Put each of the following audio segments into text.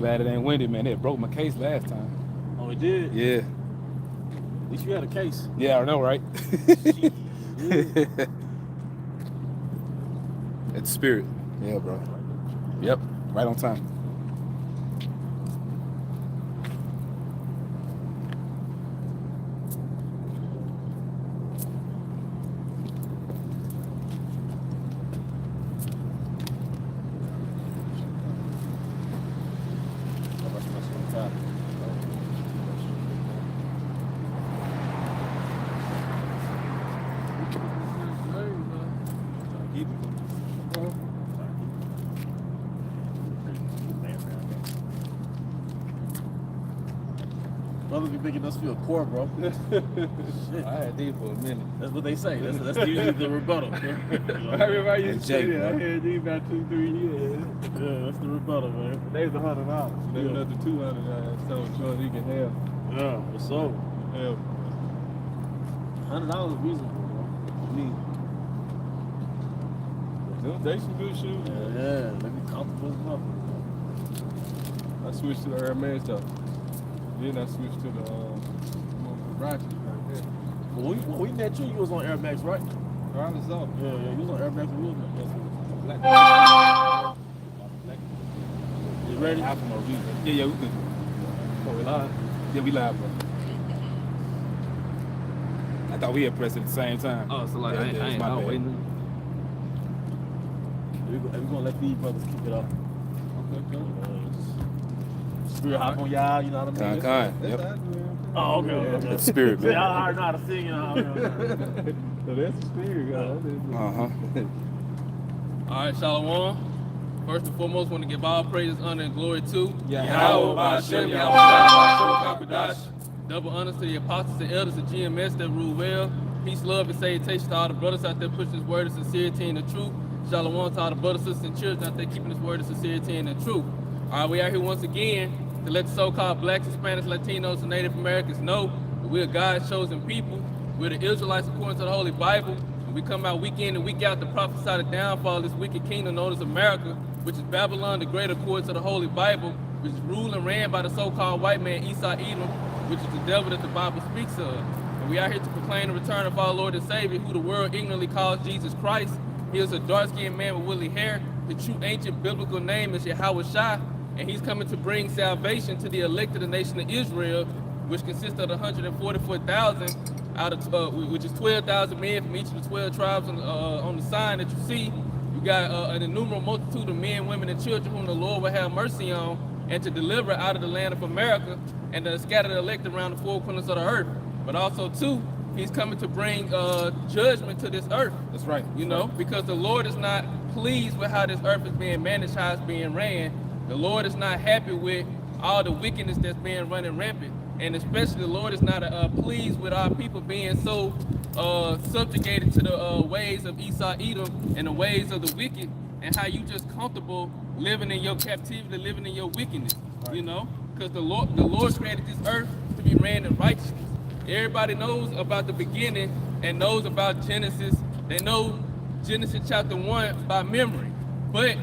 glad it ain't windy, man. It broke my case last time. Oh, it did? Yeah. At least you had a case. Yeah, I know, right? It's spirit. Yeah, bro. Yep, right on time. Brothers be making us feel poor, bro. Shit. I had these for a minute. That's what they say. That's usually the rebuttal. I remember I used to say that. I had these about 2-3 years. Yeah, that's the rebuttal, man. They was $100. They went up to $200. So sure he can have. Yeah, what's up? Yeah. $100 is reasonable, bro. For me. They some good shoes. Yeah, they be comfortable as fuck. I switched to the Air Max stuff. Then I switched to the Ratchet. When we met you, you was on Air Max, right? Around the zone. Yeah, you was on Air Max and we was on Black. You ready? Yeah, we good. Oh, we live? Yeah, we live, bro. I thought we had pressed at the same time. Oh, so like Yeah, I ain't my out bad. waiting. We're gonna let these brothers kick it off. Spirit hop on y'all, you know what I mean? Kind. Yep. Oh, okay. That's spirit, man. See, I already know how to sing, you know. So that's the spirit, guys. All right, Shalom. First and foremost, want to give all praises, honor, and glory to Yahweh, Ba'Shem, Yahweh, Yahweh, Ba'Shem, Double honors to the apostles and elders of GMS that rule well. Peace, love, and salutation to all the brothers out there pushing this word of sincerity and the truth. Shalom to all the brothers, sisters, and children out there keeping this word of sincerity and the truth. All right, we are here once again to let the so-called blacks, Hispanics, Latinos, and Native Americans know that we're God's chosen people. We're the Israelites according to the Holy Bible. And we come out week in and week out to prophesy the downfall of this wicked kingdom known as America, which is Babylon the Great according to the Holy Bible, which is ruled and ran by the so-called white man Esau Edom, which is the devil that the Bible speaks of. And we are here to proclaim the return of our Lord and Savior, who the world ignorantly calls Jesus Christ. He is a dark-skinned man with woolly hair. The true ancient biblical name is Yahweh Shai, and he's coming to bring salvation to the elected nation of Israel, which consists of 144,000 out of which is 12,000 men from each of the 12 tribes on the sign that you see. You got an innumerable multitude of men, women, and children whom the Lord will have mercy on, and to deliver out of the land of America and to scatter the elect around the four corners of the earth. But also, too, he's coming to bring judgment to this earth. That's right. You know, because the Lord is not pleased with how this earth is being managed, how it's being ran. The Lord is not happy with all the wickedness that's being running rampant. And especially the Lord is not pleased with our people being so subjugated to the ways of Esau Edom and the ways of the wicked, and how you just comfortable living in your captivity, living in your wickedness, right. You know? Because the Lord created this earth to be ran in righteousness. Everybody knows about the beginning and knows about Genesis. They know Genesis chapter 1 by memory, but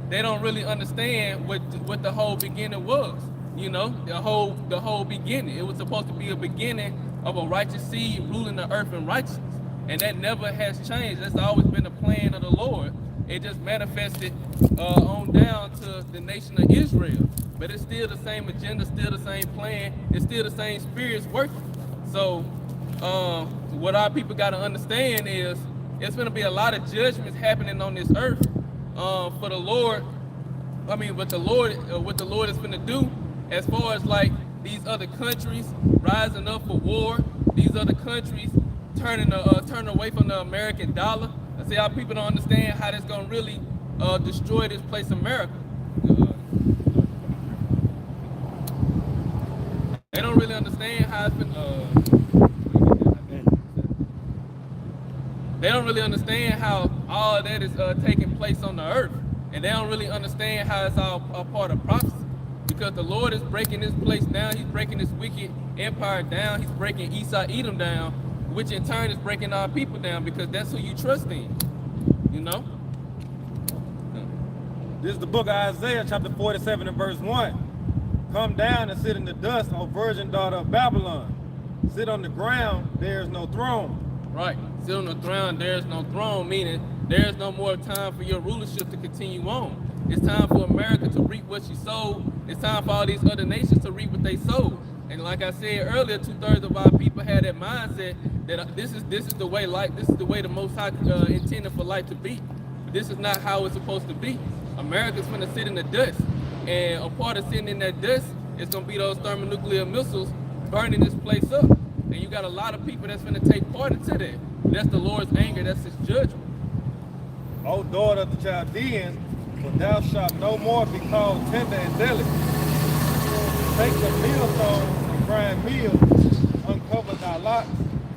they don't really understand what the whole beginning was. You know, the whole beginning. It was supposed to be a beginning of a righteous seed ruling the earth in righteousness, and that never has changed. That's always been the plan of the Lord. It just manifested on down to the nation of Israel, but it's still the same agenda, still the same plan. It's still the same spirits working. So, what our people got to understand is it's going to be a lot of judgments happening on this earth for the Lord. I mean, what the Lord is going to do. As far as like these other countries rising up for war, these other countries turning away from the American dollar. I see how people don't understand how that's gonna really destroy this place, America. They don't really understand how it's been. They don't really understand how all of that is taking place on the earth, and they don't really understand how it's all a part of prophecy. Because the Lord is breaking this place down. He's breaking this wicked empire down. He's breaking Esau Edom down, which in turn is breaking our people down, because that's who you trust in, you know? This is the book of Isaiah, chapter 47 and verse 1. Come down and sit in the dust, O virgin daughter of Babylon. Sit on the ground, there is no throne. Right. Sit on the throne, there is no throne, meaning there is no more time for your rulership to continue on. It's time for America to reap what she sowed. It's time for all these other nations to reap what they sowed. And like I said earlier, 2/3 of our people had that mindset that this is the way life, this is the way the Most High intended for life to be. But this is not how it's supposed to be. America's gonna sit in the dust, and a part of sitting in that dust is gonna be those thermonuclear missiles burning this place up. And you got a lot of people that's gonna take part into that. That's the Lord's anger. That's His judgment. O daughter of the Chaldeans, for thou shalt no more be called tender and delicate. Take the millstone and grind meal, uncover thy locks,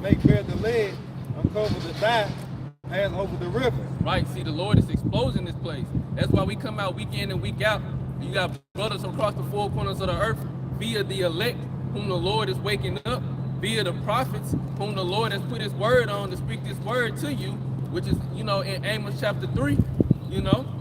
make bare the leg, uncover the thigh, pass over the river. Right. See, the Lord is exposing this place. That's why we come out week in and week out. You got brothers across the four corners of the earth via the elect, whom the Lord is waking up, via the prophets, whom the Lord has put His word on to speak this word to you, which is, in Amos chapter 3,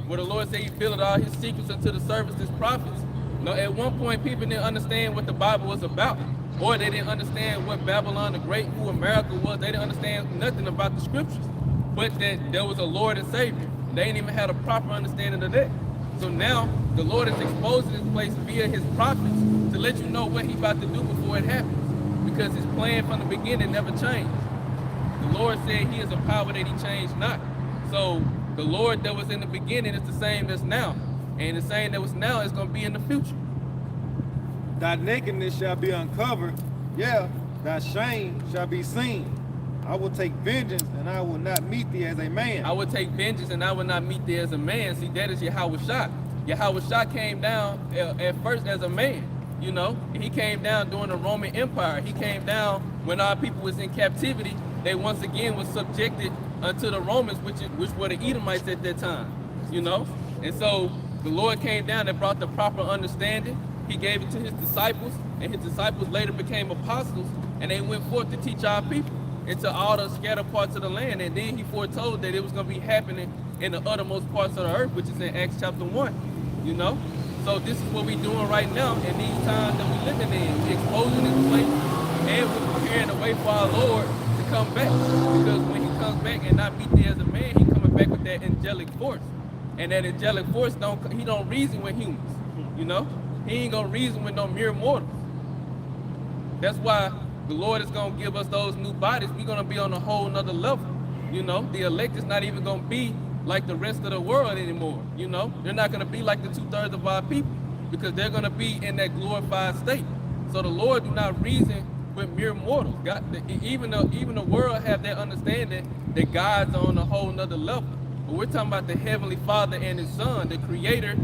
where the Lord said He revealed all His secrets unto the servants, His prophets. At one point, people didn't understand what the Bible was about, or they didn't understand what Babylon the Great, who America was. They didn't understand nothing about the scriptures, but that there was a Lord and Savior. They didn't even have a proper understanding of that. So now the Lord is exposing this place via His prophets to let you know what He's about to do before it happens, because His plan from the beginning never changed. The Lord said He is a power that He changed not. So the Lord that was in the beginning is the same as now, and the same that was now is going to be in the future. Thy nakedness shall be uncovered, yeah, thy shame shall be seen. I will take vengeance, and I will not meet thee as a man. I will take vengeance, and I will not meet thee as a man. See, that is Yahweh-Shai. Yahweh-Shai came down at first as a man, He came down during the Roman Empire. He came down when our people was in captivity. They once again was subjected unto the Romans, which were the Edomites at that time, And so the Lord came down and brought the proper understanding. He gave it to His disciples, and His disciples later became apostles, and they went forth to teach our people into all the scattered parts of the land. And then He foretold that it was going to be happening in the uttermost parts of the earth, which is in Acts chapter 1, So this is what we're doing right now in these times that we're living in. We're exposing this place, and we're preparing the way for our Lord to come back. Because when He comes back and not meet thee as a man, He coming back with that angelic force. And that angelic force, He don't reason with humans, He ain't gonna reason with no mere mortals. That's why the Lord is gonna give us those new bodies. We're gonna be on a whole nother level. The elect is not even gonna be like the rest of the world anymore. They're not gonna be like the 2/3 of our people, because they're gonna be in that glorified state. So the Lord do not reason with mere mortals. Even the world have that understanding that God's on a whole nother level. But we're talking about the Heavenly Father and His Son, the Creator,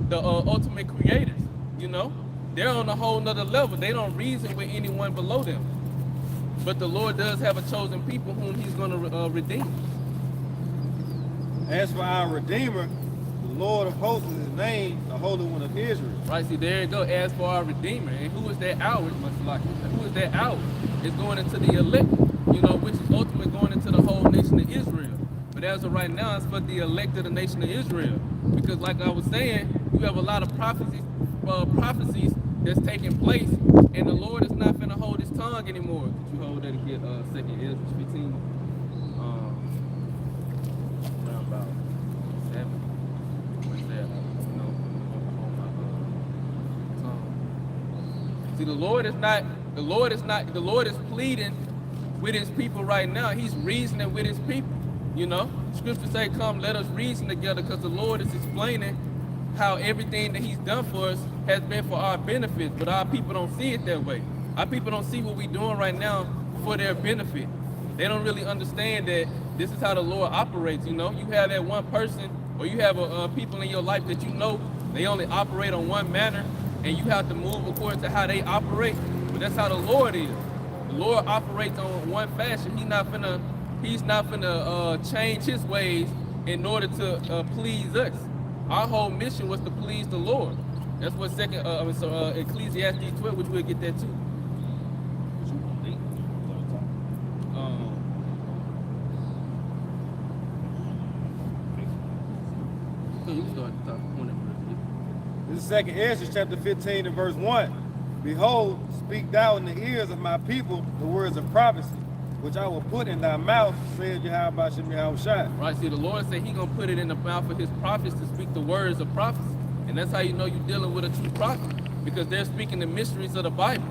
the ultimate creators. They're on a whole nother level. They don't reason with anyone below them. But the Lord does have a chosen people whom He's going to redeem. As for our Redeemer, the Lord of hosts is His name, the Holy One of Israel. Right, see, there you go. As for our Redeemer. And who is that our? Who is that our? It's going into the elect, which is ultimately going into the whole nation of Israel. But as of right now, it's for the elect of the nation of Israel. Because like I was saying, you have a lot of prophecies that's taking place, and the Lord is not finna hold His tongue anymore. Could you hold that again, 2nd Ezra 15? Around about 7. Where's that? Hold my tongue. See, the Lord is pleading with His people right now. He's reasoning with His people. Scripture say, come, let us reason together, because the Lord is explaining how everything that He's done for us has been for our benefit, but our people don't see it that way. Our people don't see what we're doing right now for their benefit. They don't really understand that this is how the Lord operates. You have that one person, or you have people in your life that they only operate on one manner, and you have to move according to how they operate. But that's how the Lord is. The Lord operates on one fashion. He's not finna change His ways in order to please us. Our whole mission was to please the Lord. That's what Ecclesiastes 12, which we'll get that too. So you start to talk on it. This is 2nd Ezra chapter 15 and verse 1. Behold, speak thou in the ears of my people the words of prophecy, which I will put in thy mouth, said Yahweh Shem Yahushua. Right, see, the Lord said he gonna put it in the mouth of his prophets to speak the words of prophecy. And that's how you know you're dealing with a true prophet, because they're speaking the mysteries of the Bible.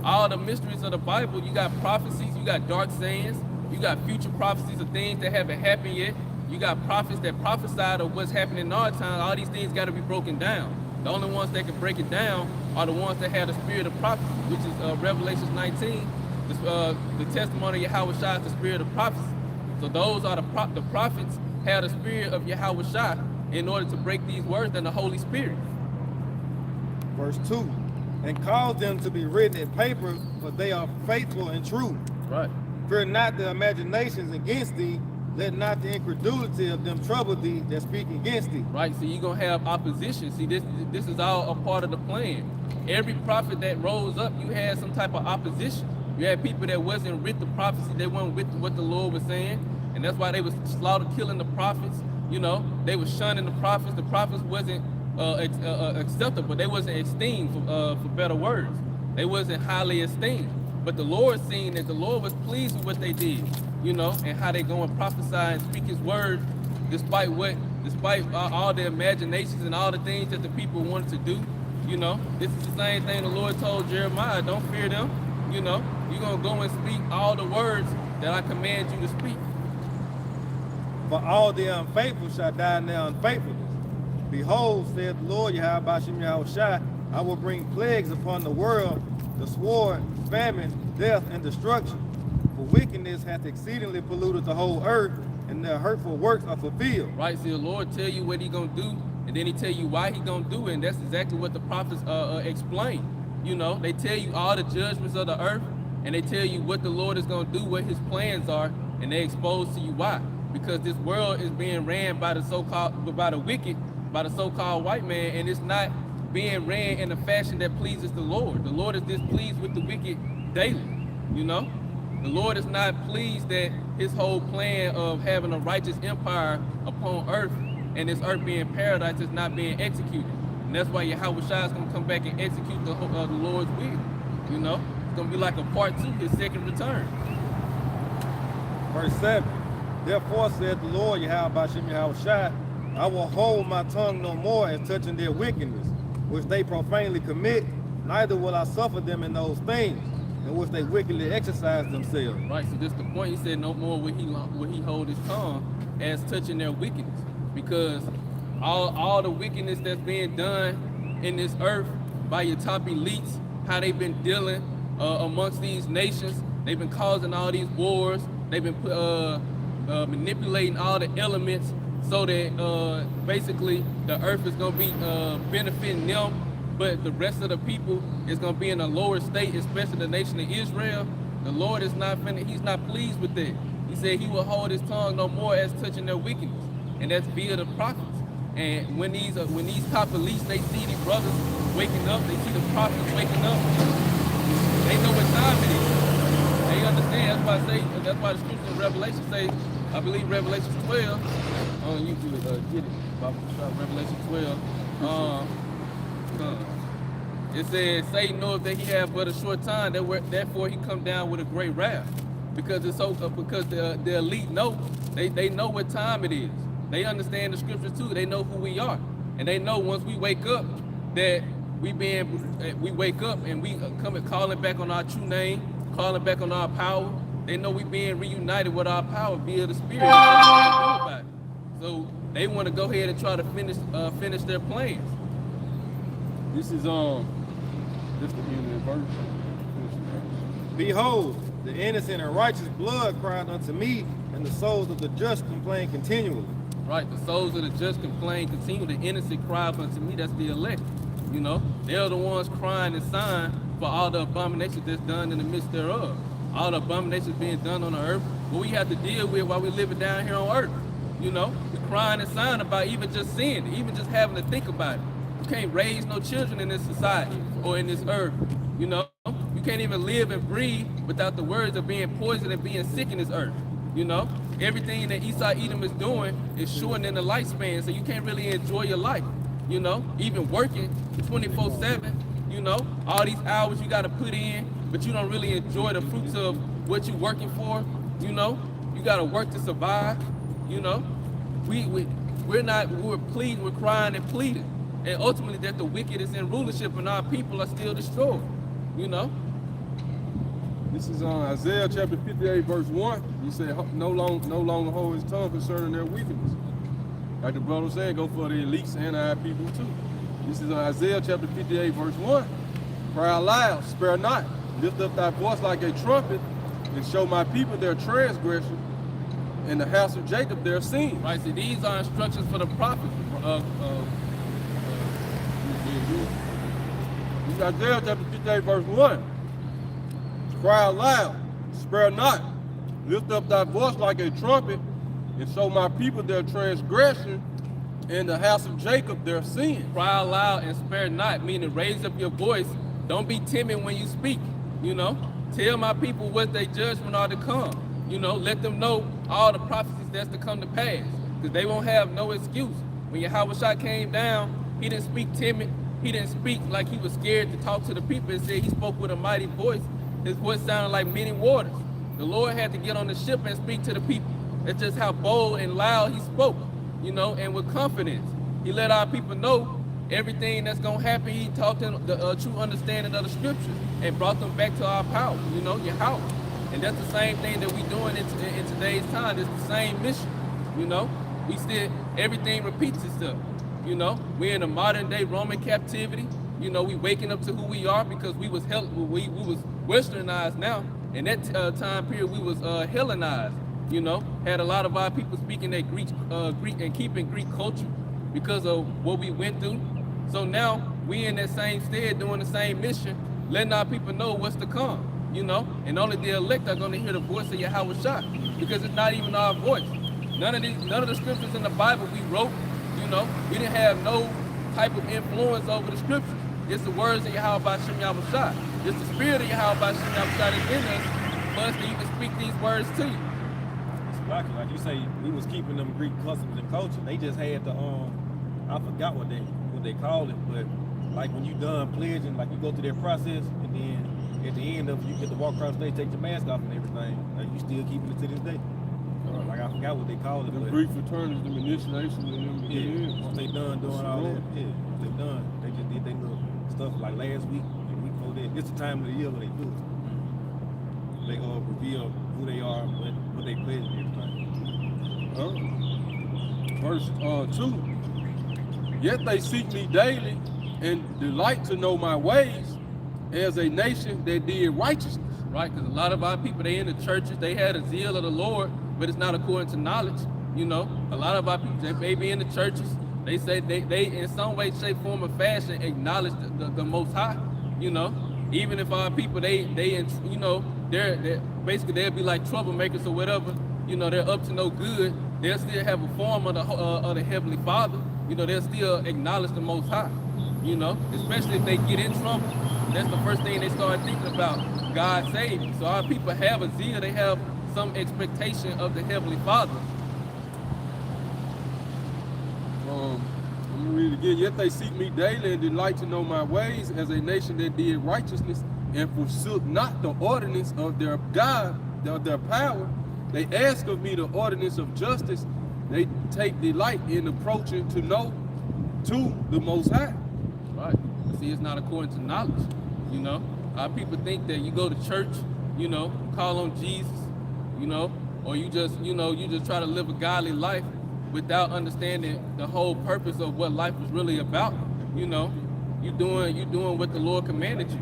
All the mysteries of the Bible, you got prophecies, you got dark sayings, you got future prophecies of things that haven't happened yet. You got prophets that prophesied of what's happening in our time. All these things got to be broken down. The only ones that can break it down are the ones that have the spirit of prophecy, which is Revelation 19, the testimony of Yahweh Shai is the spirit of prophecy. So those are the prophets have the spirit of Yahweh Shai in order to break these words than the Holy Spirit. Verse 2. And cause them to be written in paper, for they are faithful and true. Right. Fear not the imaginations against thee, let not the incredulity of them trouble thee that speak against thee. Right, so you're going to have opposition. See, this is all a part of the plan. Every prophet that rose up, you had some type of opposition. You had people that wasn't with the prophecy, they weren't with what the Lord was saying, and that's why they was slaughtered, killing the prophets. You know, they was shunning the prophets. The prophets wasn't acceptable. They wasn't esteemed, for better words. They wasn't highly esteemed. But the Lord seen that the Lord was pleased with what they did, you know, and how they go and prophesy and speak his word despite all the imaginations and all the things that the people wanted to do. You know, this is the same thing the Lord told Jeremiah, don't fear them. You know, you're going to go and speak all the words that I command you to speak. For all the unfaithful shall die in their unfaithfulness. Behold, saith the Lord Yahweh Shem Yahushua, I will bring plagues upon the world, the sword, famine, death, and destruction. For wickedness hath exceedingly polluted the whole earth, and their hurtful works are fulfilled. Right, see, the Lord tell you what he gonna do, and then he tell you why he gonna do it, and that's exactly what the prophets explain. You know, they tell you all the judgments of the earth, and they tell you what the Lord is gonna do, what his plans are, and they expose to you why. Because this world is being ran by the wicked, by the so-called white man, and it's not being ran in a fashion that pleases the Lord. The Lord is displeased with the wicked daily, you know? The Lord is not pleased that his whole plan of having a righteous empire upon earth and this earth being paradise is not being executed. And that's why Yahweh Shai is going to come back and execute the Lord's will, you know? It's going to be like a part 2, his second return. Verse 7. Therefore saith the Lord Yahweh Shem Yahushua, I will hold my tongue no more as touching their wickedness, which they profanely commit, neither will I suffer them in those things, in which they wickedly exercise themselves. Right, so this is the point. He said no more will he hold his tongue as touching their wickedness, because all the wickedness that's being done in this earth by your top elites, how they've been dealing amongst these nations, they've been causing all these wars, they've been manipulating all the elements so that basically the earth is going to be benefiting them, but the rest of the people is going to be in a lower state, especially the nation of Israel. The Lord is he's not pleased with that. He said he will hold his tongue no more as touching their wickedness, and that's via the prophets. And when these top elites, they see these brothers waking up, they see the prophets waking up, they know what time it is. They understand. That's why the scripture in Revelation say, I believe Revelation 12. You could get it. Revelation 12. It says, Satan knows that he have but a short time, therefore he come down with a great wrath. Because the elite know, they know what time it is. They understand the scriptures too. They know who we are. And they know once we wake up that we wake up and we come and calling back on our true name, calling back on our power. They know we being reunited with our power via the Spirit. So they want to go ahead and try to finish their plans. This is this the end of the verse. Behold, the innocent and righteous blood cried unto me, and the souls of the just complain continually. Right, the souls of the just complain continually. The innocent cry unto me, that's the elect. You know, they're the ones crying and sighing for all the abominations that's done in the midst thereof. All the abominations being done on the earth, what we have to deal with while we living down here on earth. You know, we're crying and sighing about even just sin, even just having to think about it. You can't raise no children in this society or in this earth. You know, you can't even live and breathe without the words of being poisoned and being sick in this earth. You know, everything that Esau Edom is doing is shortening the lifespan, so you can't really enjoy your life. you know, even working 24/7, you know, all these hours you got to put in, but you don't really enjoy the fruits of what you're working for, you know. You got to work to survive, you know. We're pleading, we're crying and pleading, and ultimately that the wicked is in rulership and our people are still destroyed, you know. This is on Isaiah chapter 58, verse 1. He said, no longer hold his tongue concerning their wickedness. Like the brother said, go for the elites and our people too. This is on Isaiah chapter 58, verse 1. Cry aloud, spare not. Lift up thy voice like a trumpet, and show my people their transgression, and the house of Jacob their sin. Right, so these are instructions for the prophets. Isaiah chapter 58, verse 1. Cry aloud, spare not. Lift up thy voice like a trumpet, and show my people their transgression, and the house of Jacob their sin. Cry aloud and spare not, meaning raise up your voice. Don't be timid when you speak, you know. Tell my people what their judgment are to come. You know, let them know all the prophecies that's to come to pass, because they won't have no excuse. When Yahushua came down, he didn't speak timid. He didn't speak like he was scared to talk to the people. Instead, he spoke with a mighty voice. His voice sounded like many waters. The Lord had to get on the ship and speak to the people. That's just how bold and loud he spoke, you know, and with confidence. He let our people know everything that's going to happen. He taught them the true understanding of the scriptures and brought them back to our power, you know, Yahweh. And that's the same thing that we're doing in today's time. It's the same mission, you know. We still, everything repeats itself, you know. We're in a modern day Roman captivity. You know, we waking up to who we are because we was westernized now. In that time period, we was Hellenized, you know. Had a lot of our people speaking that Greek and keeping Greek culture because of what we went through. So now we in that same stead doing the same mission, letting our people know what's to come. You know, and only the elect are going to hear the voice of Yahushua, because it's not even our voice. None of the scriptures in the Bible we wrote. You know, we didn't have no type of influence over the scriptures. It's the words of Yahweh Shem Yahushua. It's the spirit of Yahweh Shem Yahushua that's in us, for us to even speak these words to you. Like you say, we was keeping them Greek customs and culture. They just had the I forgot what they called it, but like when you done pledging, like you go through their process, and then at the end of it, you get to walk across the stage, take your mask off and everything. Like you still keeping it to this day. Like I forgot what they called it. The brief return is the initiation and them. Yeah, once they done doing all that, once they done, they just did their little stuff like last week and week before that. It's the time of the year when they do it. They reveal who they are, what they pledge and everything. Verse 2. Yet they seek me daily and delight to know my ways, as a nation that did righteousness. Right, because a lot of our people, they in the churches, they had a zeal of the Lord, but it's not according to knowledge. You know, a lot of our people, they may be in the churches, they say they in some way, shape, form, or fashion acknowledge the Most High. You know, even if our people, they you know, they're basically they'll be like troublemakers or whatever. You know, they're up to no good. They'll still have a form of the Heavenly Father. You know, they'll still acknowledge the Most High. You know, especially if they get in trouble. That's the first thing they start thinking about, God saving. So our people have a zeal, they have some expectation of the Heavenly Father. Let me read it again. Yet they seek me daily and delight to know my ways, as a nation that did righteousness and forsook not the ordinance of their God, of their power. They ask of me the ordinance of justice. They take delight in approaching to know to the Most High. Right. See, it's not according to knowledge. You know, our people think that you go to church, you know, call on Jesus, you know, or you just try to live a godly life without understanding the whole purpose of what life was really about. You know, you doing what the Lord commanded you.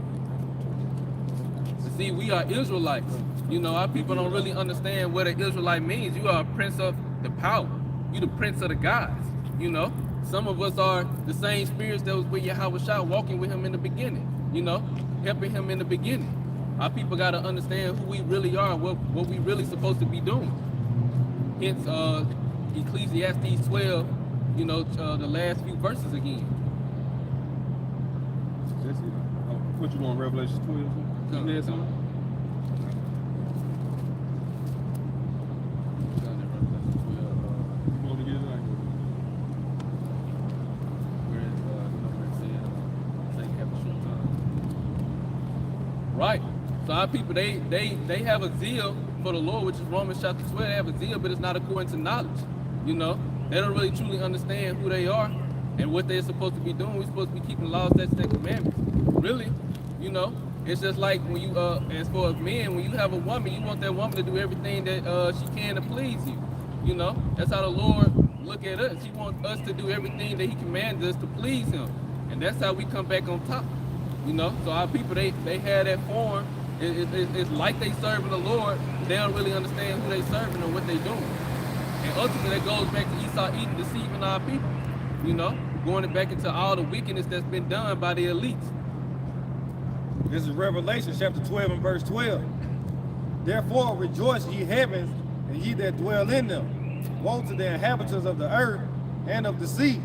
But see, we are Israelites. You know, our people don't really understand what an Israelite means. You are a prince of the power. You the prince of the gods. You know, some of us are the same spirits that was with Yahushua, walking with him in the beginning. You know, helping him in the beginning. Our people got to understand who we really are, what we really supposed to be doing. Hence, Ecclesiastes 12, you know, the last few verses again. That's it. What you want, Revelation 12? You had something? You want to get it like Right. So our people, they have a zeal for the Lord, which is Romans chapter 12. They have a zeal, but it's not according to knowledge. You know, they don't really truly understand who they are and what they're supposed to be doing. We're supposed to be keeping the laws, statutes, and commandments. Really, you know, it's just like when you, as far as men, when you have a woman, you want that woman to do everything that she can to please you. You know, that's how the Lord look at us. He wants us to do everything that He commands us to please Him, and that's how we come back on top. You know, so our people, they have that form. It's like they serving the Lord. They don't really understand who they serving and what they doing. And ultimately, that goes back to Esau eating, deceiving our people. You know, going back into all the wickedness that's been done by the elites. This is Revelation chapter 12 and verse 12. Therefore rejoice, ye heavens, and ye that dwell in them. Woe to the inhabitants of the earth and of the sea,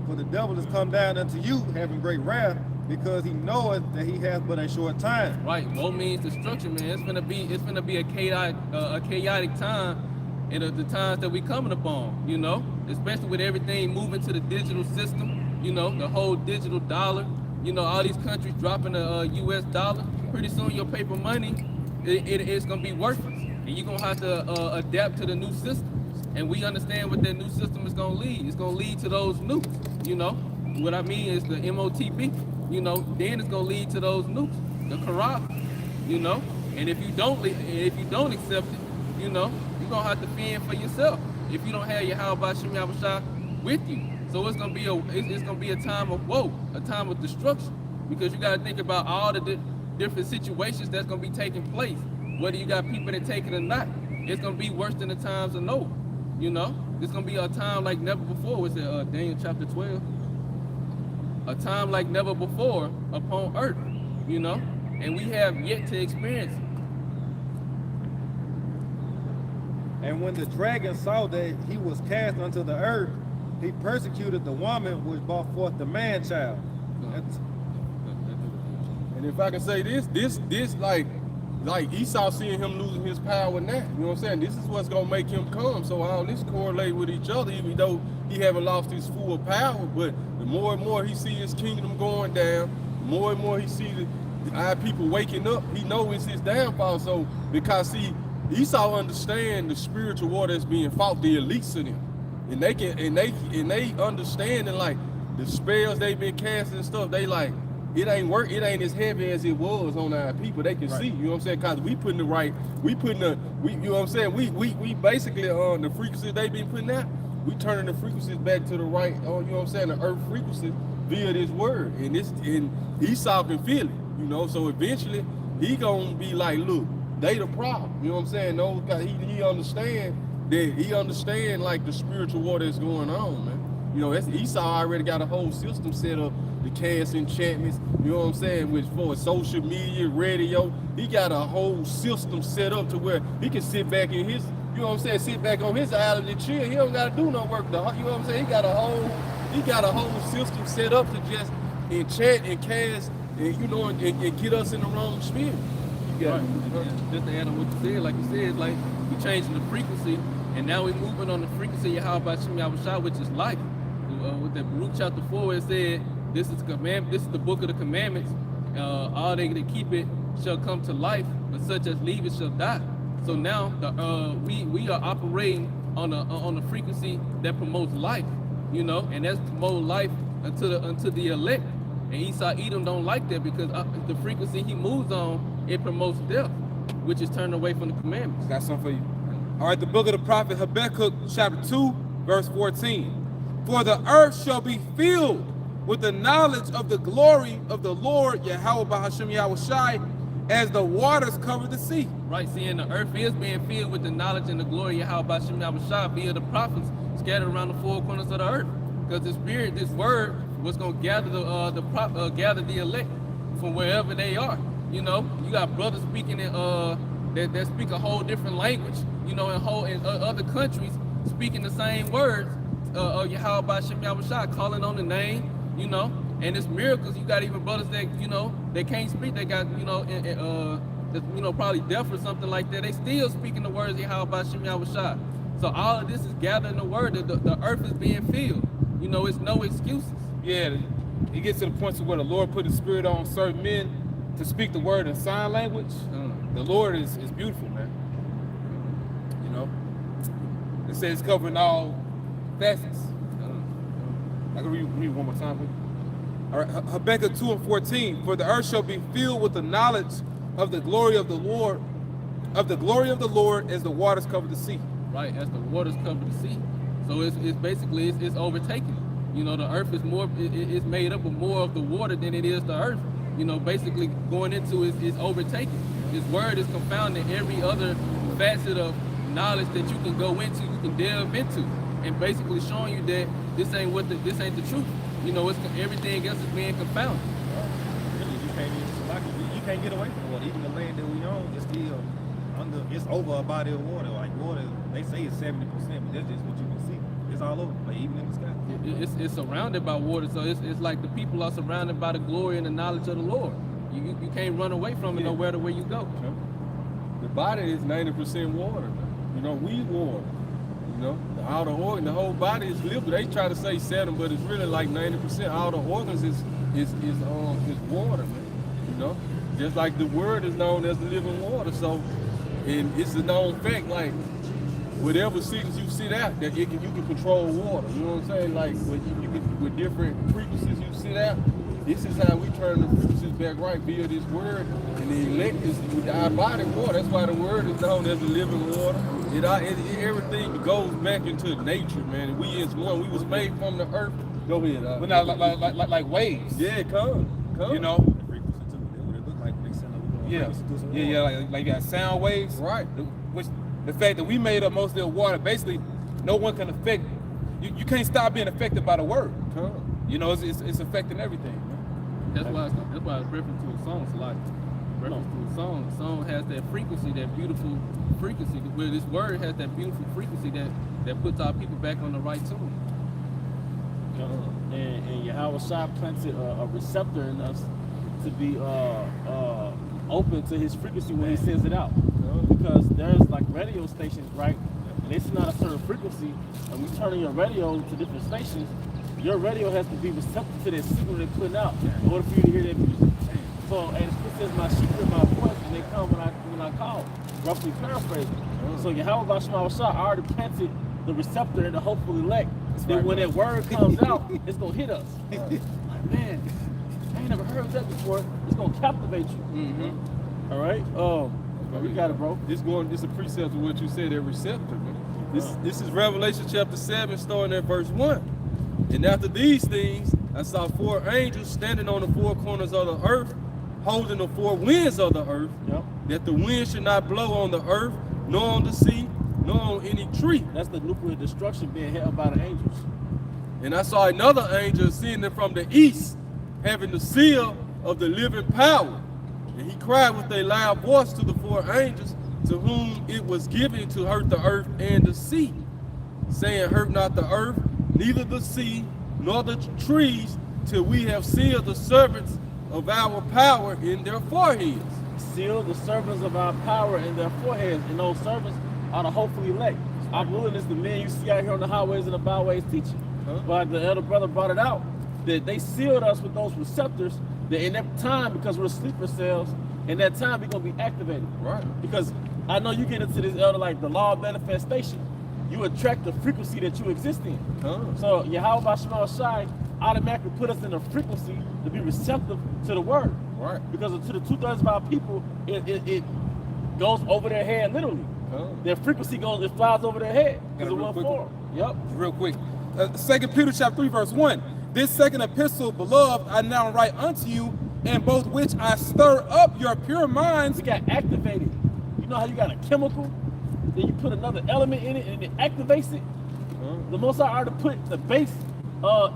for the devil is come down unto you, having great wrath, because he knoweth that he has but a short time. Right. Woe means destruction, man. It's gonna be a chaotic time in the times that we coming upon. You know, especially with everything moving to the digital system. You know, the whole digital dollar. You know, all these countries dropping the U.S. dollar. Pretty soon, your paper money it's gonna be worthless, and you're gonna have to adapt to the new system. And we understand what that new system is gonna lead. It's gonna lead to those nukes. You know, what I mean is the MOTP. You know, then it's gonna lead to those nukes, the corrupt. You know, and if you don't accept it, you know, you're gonna have to fend for yourself if you don't have your How About Shem Yahushua with you. So it's gonna be a time of woe, a time of destruction, because you gotta think about all the different situations that's gonna be taking place. Whether you got people that take it or not, it's gonna be worse than the times of Noah. You know, it's gonna be a time like never before. Was it Daniel chapter 12? A time like never before upon earth. You know, and we have yet to experience it. And when the dragon saw that he was cast unto the earth, he persecuted the woman which brought forth the man child. And if I can say this like Esau seeing him losing his power now. You know what I'm saying? This is what's gonna make him come. So all this correlate with each other, even though he haven't lost his full power. But the more and more he see his kingdom going down, the more and more he see our people waking up, he knows it's his downfall. So because see, Esau understand the spiritual war that's being fought, the elites of them. And they understanding like the spells they've been casting and stuff, they like it ain't as heavy as it was on our people. They can see, you know what I'm saying? Cause we you know what I'm saying? We basically on the frequencies they been putting out, we turning the frequencies back to the right, you know what I'm saying, the earth frequencies via this word. And Esau can feel it, you know, so eventually he gonna be like, look, they the problem, you know what I'm saying? No, he understand like the spiritual war that's going on, man. You know, Esau already got a whole system set up to cast enchantments, you know what I'm saying, which for social media, radio, he got a whole system set up to where he can sit back in his, you know what I'm saying, sit back on his island and chill. He don't gotta do no work, you know what I'm saying? He got a whole system set up to just enchant and cast and, you know, and get us in the wrong spirit. Right. Just to add on what you said, like you said, it's like we changing the frequency, and now we're moving on the frequency of How About Shem Yahushua, which is life. With that Luke chapter 4, it said, this is the book of the commandments. All they that keep it shall come to life, but such as leave it shall die. So now we are operating on a frequency that promotes life, you know, and that's promote life unto the elect. And Esau Edom don't like that because the frequency he moves on, it promotes death, which is turned away from the commandments. Got something for you. All right, the book of the prophet Habakkuk, chapter 2, verse 14. For the earth shall be filled with the knowledge of the glory of the Lord, Yahweh Bahashem Yahushai, as the waters cover the sea. Right, seeing the earth is being filled with the knowledge and the glory of Yahweh Bahashem Yahushai via the prophets scattered around the four corners of the earth. Because the Spirit, this word, was going to gather the elect from wherever they are. You know, you got brothers speaking in that speak a whole different language. You know, in other countries speaking the same words. Yahweh Bahashem Yahushua, calling on the name. You know, and it's miracles. You got even brothers that, you know, they can't speak. They got, you know, that's, you know, probably deaf or something like that. They still speaking the words of Yahweh Bahashem Yahushua. So all of this is gathering the word. The earth is being filled. You know, it's no excuses. Yeah, it gets to the point to where the Lord put His Spirit on certain men to speak the word in sign language, the Lord is beautiful, man. You know, it says covering all facets. I can read one more time, please. All right, Habakkuk 2:14. For the earth shall be filled with the knowledge of the glory of the Lord, as the waters cover the sea. Right, as the waters cover the sea. So it's basically it's overtaken. You know, the earth is more it's made up of more of the water than it is the earth. You know, basically going into is overtaken. His word is confounding every other facet of knowledge that you can go into, you can delve into, and basically showing you that this ain't the truth. You know, everything else is being confounded. Really, you can't get away from water. Even the land that we own is still it's over a body of water. Like water, they say it's 70%, but that's just what you can see. It's all over, like even in the sky. It's surrounded by water, so it's like the people are surrounded by the glory and the knowledge of the Lord. You can't run away from it no matter where you go. The body is 90% water. You know, we water. You know, the outer organ, the whole body is liquid. They try to say 7, but it's really like 90%. All the organs is water, man. You know, just like the word is known as the living water. So, and it's a known fact, like whatever sickness you sit out, that you can control water. You know what I'm saying? Like with different frequencies you sit out. This is how we turn the frequencies back right via this word, and the elect is with our body water. That's why the word is known as the living water. Everything goes back into nature, man. And we is one. We was made from the earth. Go ahead. But not like waves. Yeah, come. You know. The frequency too. What it look like when they send over Like you got sound waves. Right. Which the fact that we made up most of the water, basically, no one can affect. You can't stop being affected by the word. Come. You know, it's affecting everything. That's why it's referring to a song. It's like reference to a song. The song has that frequency, that beautiful frequency. Where this word has that beautiful frequency that puts our people back on the right tune. And Yahweh Shai planted a receptor in us to be open to his frequency when he sends it out. Because there's like radio stations, right? And they send out a certain frequency, and we turn your radio to different stations. Your radio has to be receptive to that signal they're putting out in order for you to hear that music. So, and it says my sheep hear my voice, and they come when I call, roughly paraphrasing. So Yahweh Shai already planted the receptor in the hopeful elect. Then when that word comes out, it's gonna hit us. Like, man, I ain't never heard that before. It's gonna captivate you. Mm-hmm. All right. We got it, bro. This is a precept of what you said. That receptor, man. This is Revelation chapter 7, starting at verse 1. And after these things, I saw 4 angels standing on the 4 corners of the earth, holding the 4 winds of the earth, that the wind should not blow on the earth, nor on the sea, nor on any tree. That's the nuclear destruction being held by the angels. And I saw another angel ascending from the east, having the seal of the living power. And he cried with a loud voice to the 4 angels, to whom it was given to hurt the earth and the sea, saying, hurt not the earth, neither the sea, nor the trees, till we have sealed the servants of our power in their foreheads. Seal the servants of our power in their foreheads, and those servants are the hopefully elect. Our willing is the men you see out here on the highways and the byways teaching. But the elder brother brought it out, that they sealed us with those receptors, that in that time, because we're sleeper cells, in that time we're going to be activated. Right. Because I know you get into this, elder, like the law of manifestation. You attract the frequency that you exist in. So Yahweh Shai automatically put us in a frequency to be receptive to the word. Right. Because to the 2/3 of our people, it goes over their head literally. Their frequency it flies over their head. Because of one form. Yep. Real quick. 2 Peter chapter 3, verse 1. This second epistle, beloved, I now write unto you, in both which I stir up your pure minds. We got activated. You know how you got a chemical? Then you put another element in it and it activates it. The Most High already put the base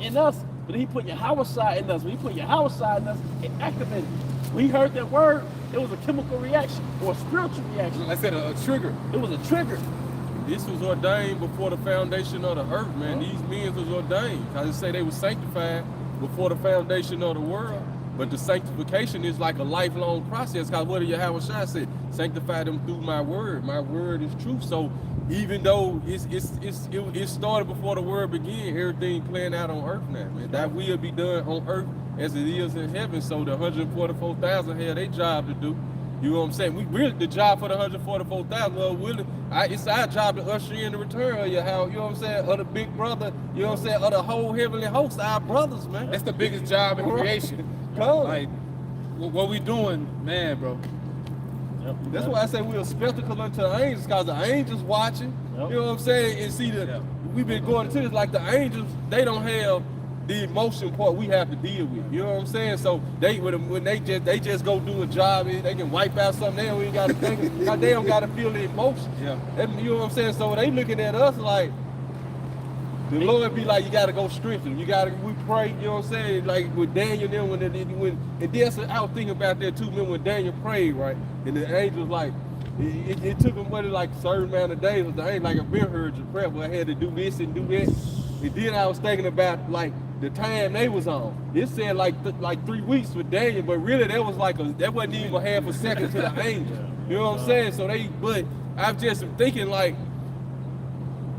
in us, but then he put Yahweh Shai in us. When he put Yahweh Shai in us, it activated. When he heard that word, it was a chemical reaction or a spiritual reaction. I said a trigger. It was a trigger. This was ordained before the foundation of the earth, man. These men was ordained. I just say they were sanctified before the foundation of the world. But the sanctification is like a lifelong process. Because what did Yahweh Shai said? Sanctify them through my word. My word is truth. So even though it started before the word began, everything playing out on earth now, man. That will be done on earth as it is in heaven. So the 144,000 had their job to do. You know what I'm saying? We really the job for the 144,000. Well, really, it's our job to usher in the return of your house. You know what I'm saying? Of the big brother. You know what I'm saying? Of the whole heavenly host, our brothers, man. That's the biggest job in creation. Come. Like, what we doing, man, bro? Yep. That's why I say we're a spectacle unto the angels, because the angels watching. Yep. You know what I'm saying? And see, we've been going to this like the angels, they don't have the emotion part we have to deal with. You know what I'm saying? So when they just go do a job, they can wipe out something. They don't even got to think. They don't got to feel the emotion. Yeah. You know what I'm saying? So they looking at us like the Lord be like, you got to go strengthen. We pray. You know what I'm saying? Like with Daniel, then and then I was thinking about that too. Remember when Daniel prayed, right? And the angels like. It took them like a certain amount of days. The angel like I've been heard your prayer, but I had to do this and do that. And then I was thinking about like the time they was on. It said like 3 weeks with Daniel, but really that wasn't even a half a second to the angel. You know what I'm saying? So but I'm just thinking like,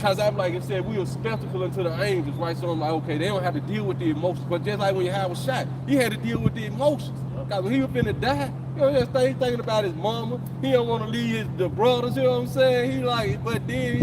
cause I'm like I said, we were spectacle unto the angels, right? So I'm like, okay, they don't have to deal with the emotions. But just like when you have a shot, he had to deal with the emotions. Cause when he was finna die, you know, just thinking about his mama. He don't want to leave the brothers. You know what I'm saying? But then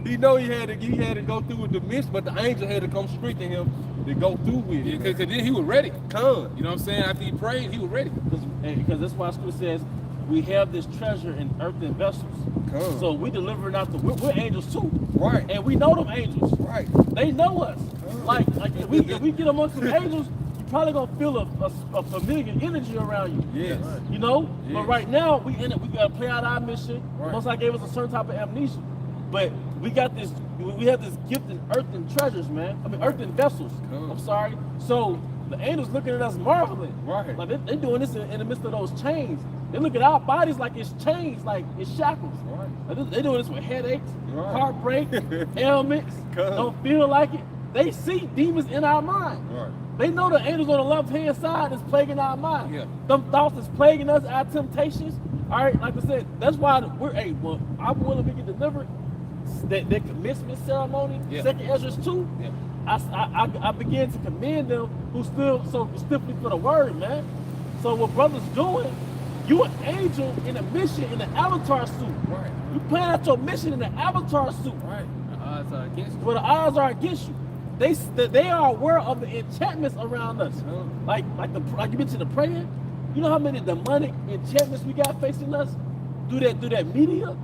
he know he had to go through with the mission, but the angel had to come strengthen him to go through with it. Because then he was ready. Come. You know what I'm saying? After he prayed, he was ready. Because that's why Scripture says we have this treasure in earthen vessels. Come. So we delivering out we're angels too. Right. And we know them angels. Right. They know us. Like if we get amongst the angels, you probably gonna feel a familiar energy around you. Yes. You know? Yes. But right now we gotta play out our mission. Right. Most I gave us a certain type of amnesia. But we have this gift in earthen treasures, man. I mean earthen vessels. Come. I'm sorry. So the angels looking at us marveling. Right. Like they doing this in the midst of those chains. They look at our bodies like it's chains, like it's shackles. Right. Like they doing this with headaches, Right. heartbreak, ailments, Come. don't feel like it. They see demons in our mind. Right. They know the angels on the left-hand side is plaguing our mind. Yeah. Them thoughts is plaguing us, our temptations. All right, like I said, that's why I'm willing to get delivered. That commencement ceremony, Yeah. 2nd Ezra 2, Yeah. I began to commend them who stood so stiffly for the word, man. So what brothers doing, you an angel in a mission in an avatar suit. Right. You playing out your mission in an avatar suit. Right. The odds are against you. Where the odds are against you. They are aware of the enchantments around us. Like you mentioned the praying. You know how many demonic enchantments we got facing us through that media,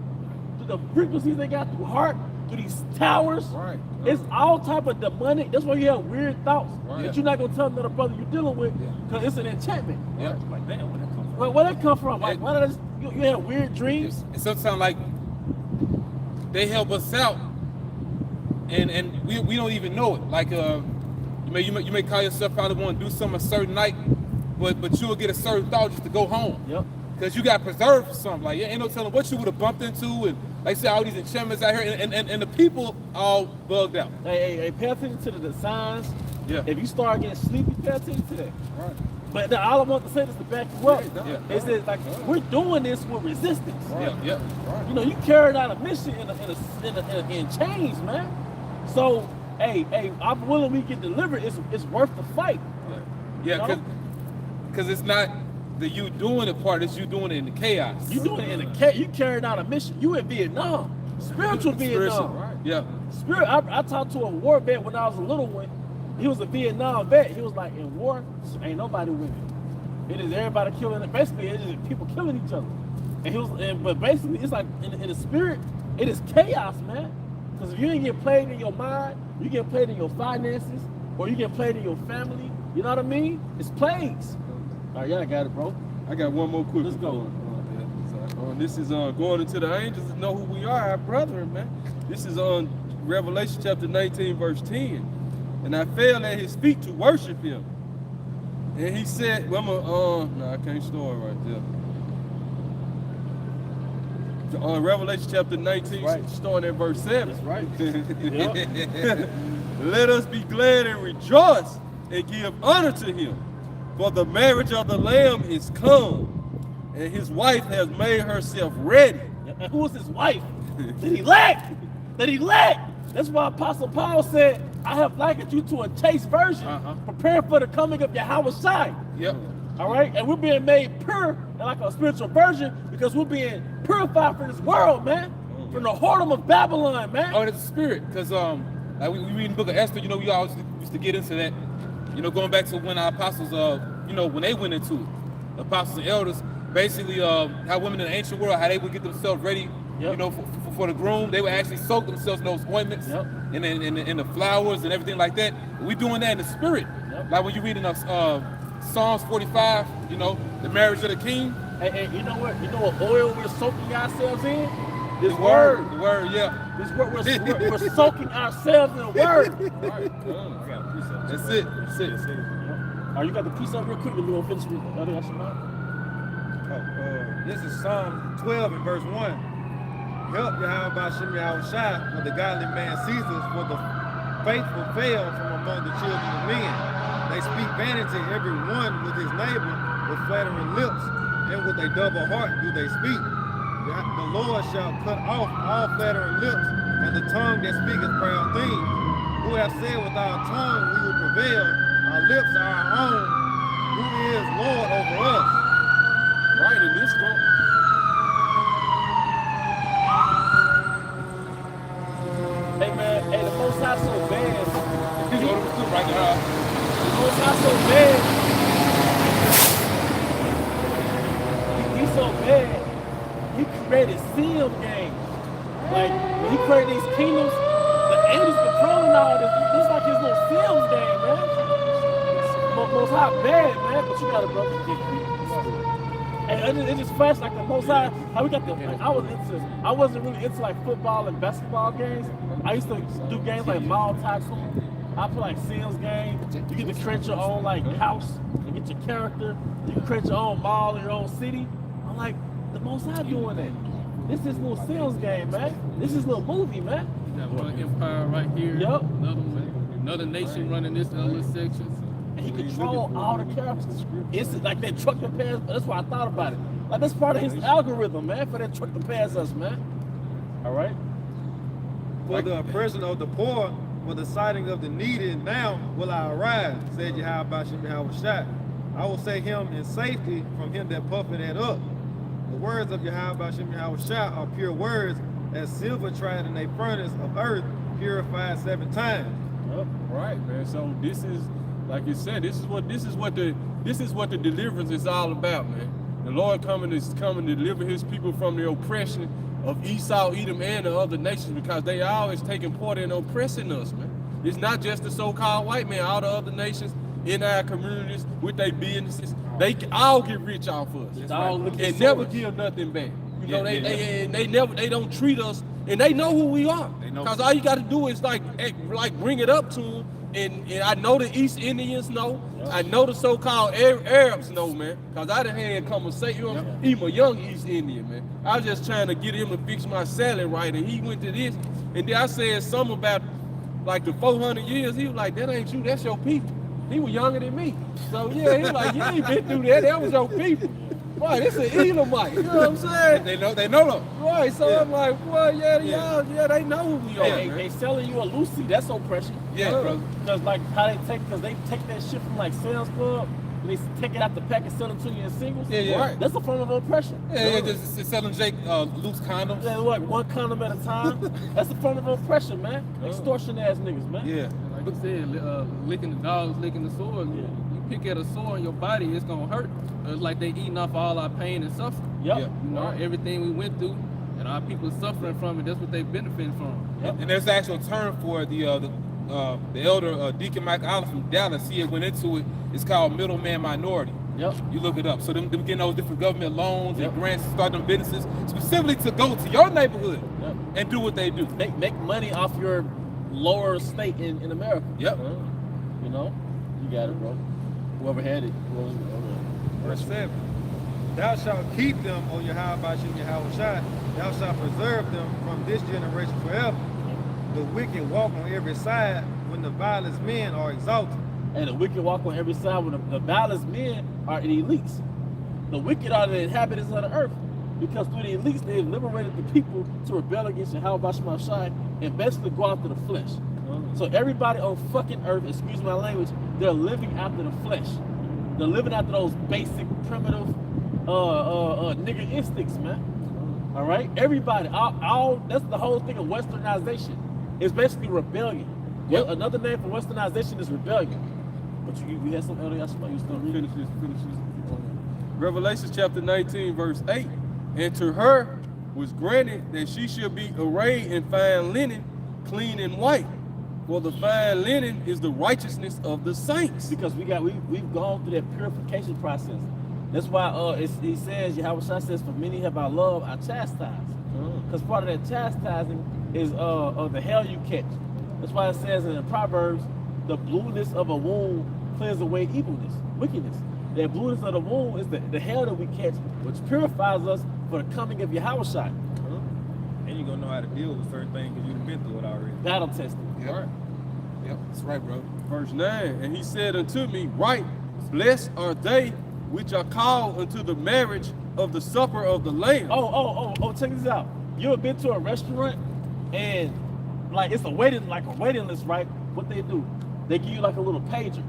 through the frequencies they got through heart, through these towers. Right. It's all type of demonic. That's why you have weird thoughts Right. that you're not gonna tell another brother you're dealing with because it's an enchantment. Yeah. Like, damn, where that come from? Where that come from? Like why did you have weird dreams? And sometimes like they help us out, and we don't even know it. Like you may call yourself out and want to do something a certain night, but you'll get a certain thought just to go home. Yep. Because you got preserved for something. Like, ain't no telling what you would have bumped into, and like I said, all these enchantments out here, and the people all bugged out. Hey, pay attention to the signs. Yeah. If you start getting sleepy, pay attention to that. Right. But all I want to say is to back you up. Yeah. Is that like we're doing this with resistance. Yeah. Right. You know, you carried out a mission in chains, man. So, hey, I'm willing we get delivered. It's worth the fight. Yeah, No. because it's not the you doing it part, it's you doing it in the chaos. You doing it in a you carried out a mission. You in Vietnam, spiritual Vietnam. Right. Yeah. Spirit. I talked to a war vet when I was a little one. He was a Vietnam vet. He was like, in war, ain't nobody winning. It is everybody killing it. Basically, it is people killing each other. But basically, it's like in the spirit, it is chaos, man. Because if you ain't get played in your mind, you get played in your finances, or you get played in your family. You know what I mean? It's plagues. All right, y'all got it, bro. I got one more quick. Let's go. This is going into the angels to know who we are, our brethren, man. This is on Revelation chapter 19, verse 10. And I fell at his feet to worship him. And he said, well, no, I can't start right there. Revelation chapter 19, Right. starting at verse 7. That's right. Let us be glad and rejoice and give honor to him. For the marriage of the Lamb is come, and his wife has made herself ready. And who was his wife? That he lacked. That's why Apostle Paul said, I have likened you to a chaste virgin, preparing for the coming of Yahweh Shai. Yep. All right, and we're being made pure and like a spiritual virgin because we're being purified from this world, man, from the whoredom of Babylon, man. Oh, it's a spirit, because like we read the book of Esther, you know, we always used to get into that, you know, going back to when our apostles, you know, when they went into it, the apostles and elders, basically how women in the ancient world, how they would get themselves ready, you know, for the groom. They would actually soak themselves in those ointments and in the flowers and everything like that. We doing that in the spirit. Like when you read in Psalms 45, you know, the marriage of the king. Hey, you know what? You know what oil we're soaking ourselves in? This The word. word, yeah. This word, we're soaking ourselves in the word. That's it. Oh, you got the piece up real quick, then we're gonna finish with the other Shema. This is Psalm 12 and verse 1. Help Yahweh Ba'Shem Yahweh Shai, for the godly man ceases, for the faithful fail from among the children of men. They speak vanity, every one with his neighbor, with flattering lips, and with a double heart do they speak. The Lord shall cut off all flattering lips, and the tongue that speaketh proud things. Who have said with our tongue we will prevail, our lips are our own. Who is Lord over us? Right in this book. Hey man, hey, the Most High so bad. He's going to right now. The Most High so bad. He's so bad. He created Sim games. Like when he created these kingdoms, the angels controlling all this. This is like his little Sims game, man. Most High bad, man. But you got a brother to get beat. And it just flashed like the Most High. How we got the? Like, I wasn't really into like football and basketball games. I used to do games like Mall Tycoon. I play like Sims games. You get to create your own like house and get your character. You can create your own mall in your own city. I'm like, the Most High doing that. This is little Sims game, man. This is little movie, man. You got one empire right here. Yup. Another nation running this other section. And he control all the characters. It's like that truck that pass. That's why I thought about it. Like that's part of his algorithm, man, for that truck to pass us, man. All right. For the oppression of the poor, for the sighting of the needy, now will I arise, said Yahweh Ba'Shem Yahweh Shai. I will save him in safety from him that puffeth it up. The words of Yahweh Ba'Shem Yahweh Shai are pure words, as silver tried in a furnace of earth, purified 7 times. Yep. Right, man. So this is, like you said, this is what the deliverance is all about, man. The Lord coming to deliver his people from the oppression of Esau, Edom, and the other nations, because they always taking part in oppressing us, man. It's not just the so-called white man, all the other nations in our communities with their businesses, they all get rich off us. And never give nothing back. You know, they don't treat us, and they know who we are. Because all you got to do is like bring it up to them. And I know the East Indians know. I know the so-called Arabs know, man. Because I done had conversation. Even a young East Indian, man. I was just trying to get him to fix my salad right, and he went to this. And then I said something about like the 400 years. He was like, that ain't you, that's your people. He was younger than me. So yeah, he was like, you ain't been through that, that was your people. Right, it's an Edomite, you know what I'm saying? They know them. Right, so I'm like, well, yeah, they know who we are. They selling you a Lucy, that's oppression. Yeah, bro. Because like how they take that shit from like Sam's Club, and they take it out the pack and sell it to you in singles. Yeah. Right. That's a form of oppression. Yeah, just selling Jake loose condoms. Yeah, what, one condom at a time? That's a form of oppression, man. Extortion ass niggas, man. Yeah. Like you said, licking the dogs, licking the sword. Yeah. You pick at a sore in your body, it's gonna hurt. It's like they eating off all our pain and suffering. Yep. You know, everything we went through, and our people suffering from it. That's what they benefiting from. Yep. And there's an actual term for the elder Deacon Mike Allen from Dallas. He had went into it. It's called middleman minority. Yep. You look it up. So them getting those different government loans and grants to start them businesses specifically to go to your neighborhood and do what they do. Make money off your lower state in America. Yep. You know, you got it, bro. Whoever had it. Verse 7. Thou shalt keep them, O Yahweh Ba'Shem Yahweh Shai. Thou shalt preserve them from this generation forever. The wicked walk on every side when the vilest men are exalted. And the wicked walk on every side when the vilest men are the elites. The wicked are the inhabitants of the earth. Because through the elites, they've liberated the people to rebel against Yahweh Ba'Shem Shai and basically go after the flesh. So everybody on fucking earth, excuse my language, they're living after the flesh. They're living after those basic, primitive, nigger instincts, man. All right, everybody, all that's the whole thing of westernization. It's basically rebellion. Yep. Well, another name for westernization is rebellion. But we had some earlier. I smell you still reading. Finish this. Revelation chapter 19, verse 8. And to her was granted that she should be arrayed in fine linen, clean and white. For the fine linen is the righteousness of the saints. Because we've gone through that purification process. That's why he says, Yahweh Shai says, for many have I loved, I chastise. Because part of that chastising is the hell you catch. That's why it says in the Proverbs, the blueness of a wound cleanses away evilness, wickedness. That blueness of the wound is the hell that we catch, which purifies us for the coming of Yahweh Shai. And you're gonna know how to deal with certain things because you've been through it already. Battle testing. Yep. Right. Yep, that's right, bro. Verse 9. And he said unto me, right, blessed are they which are called unto the marriage of the supper of the Lamb. Oh, check this out. You ever been to a restaurant and like it's a waiting list, right? What they do, they give you like a little pager.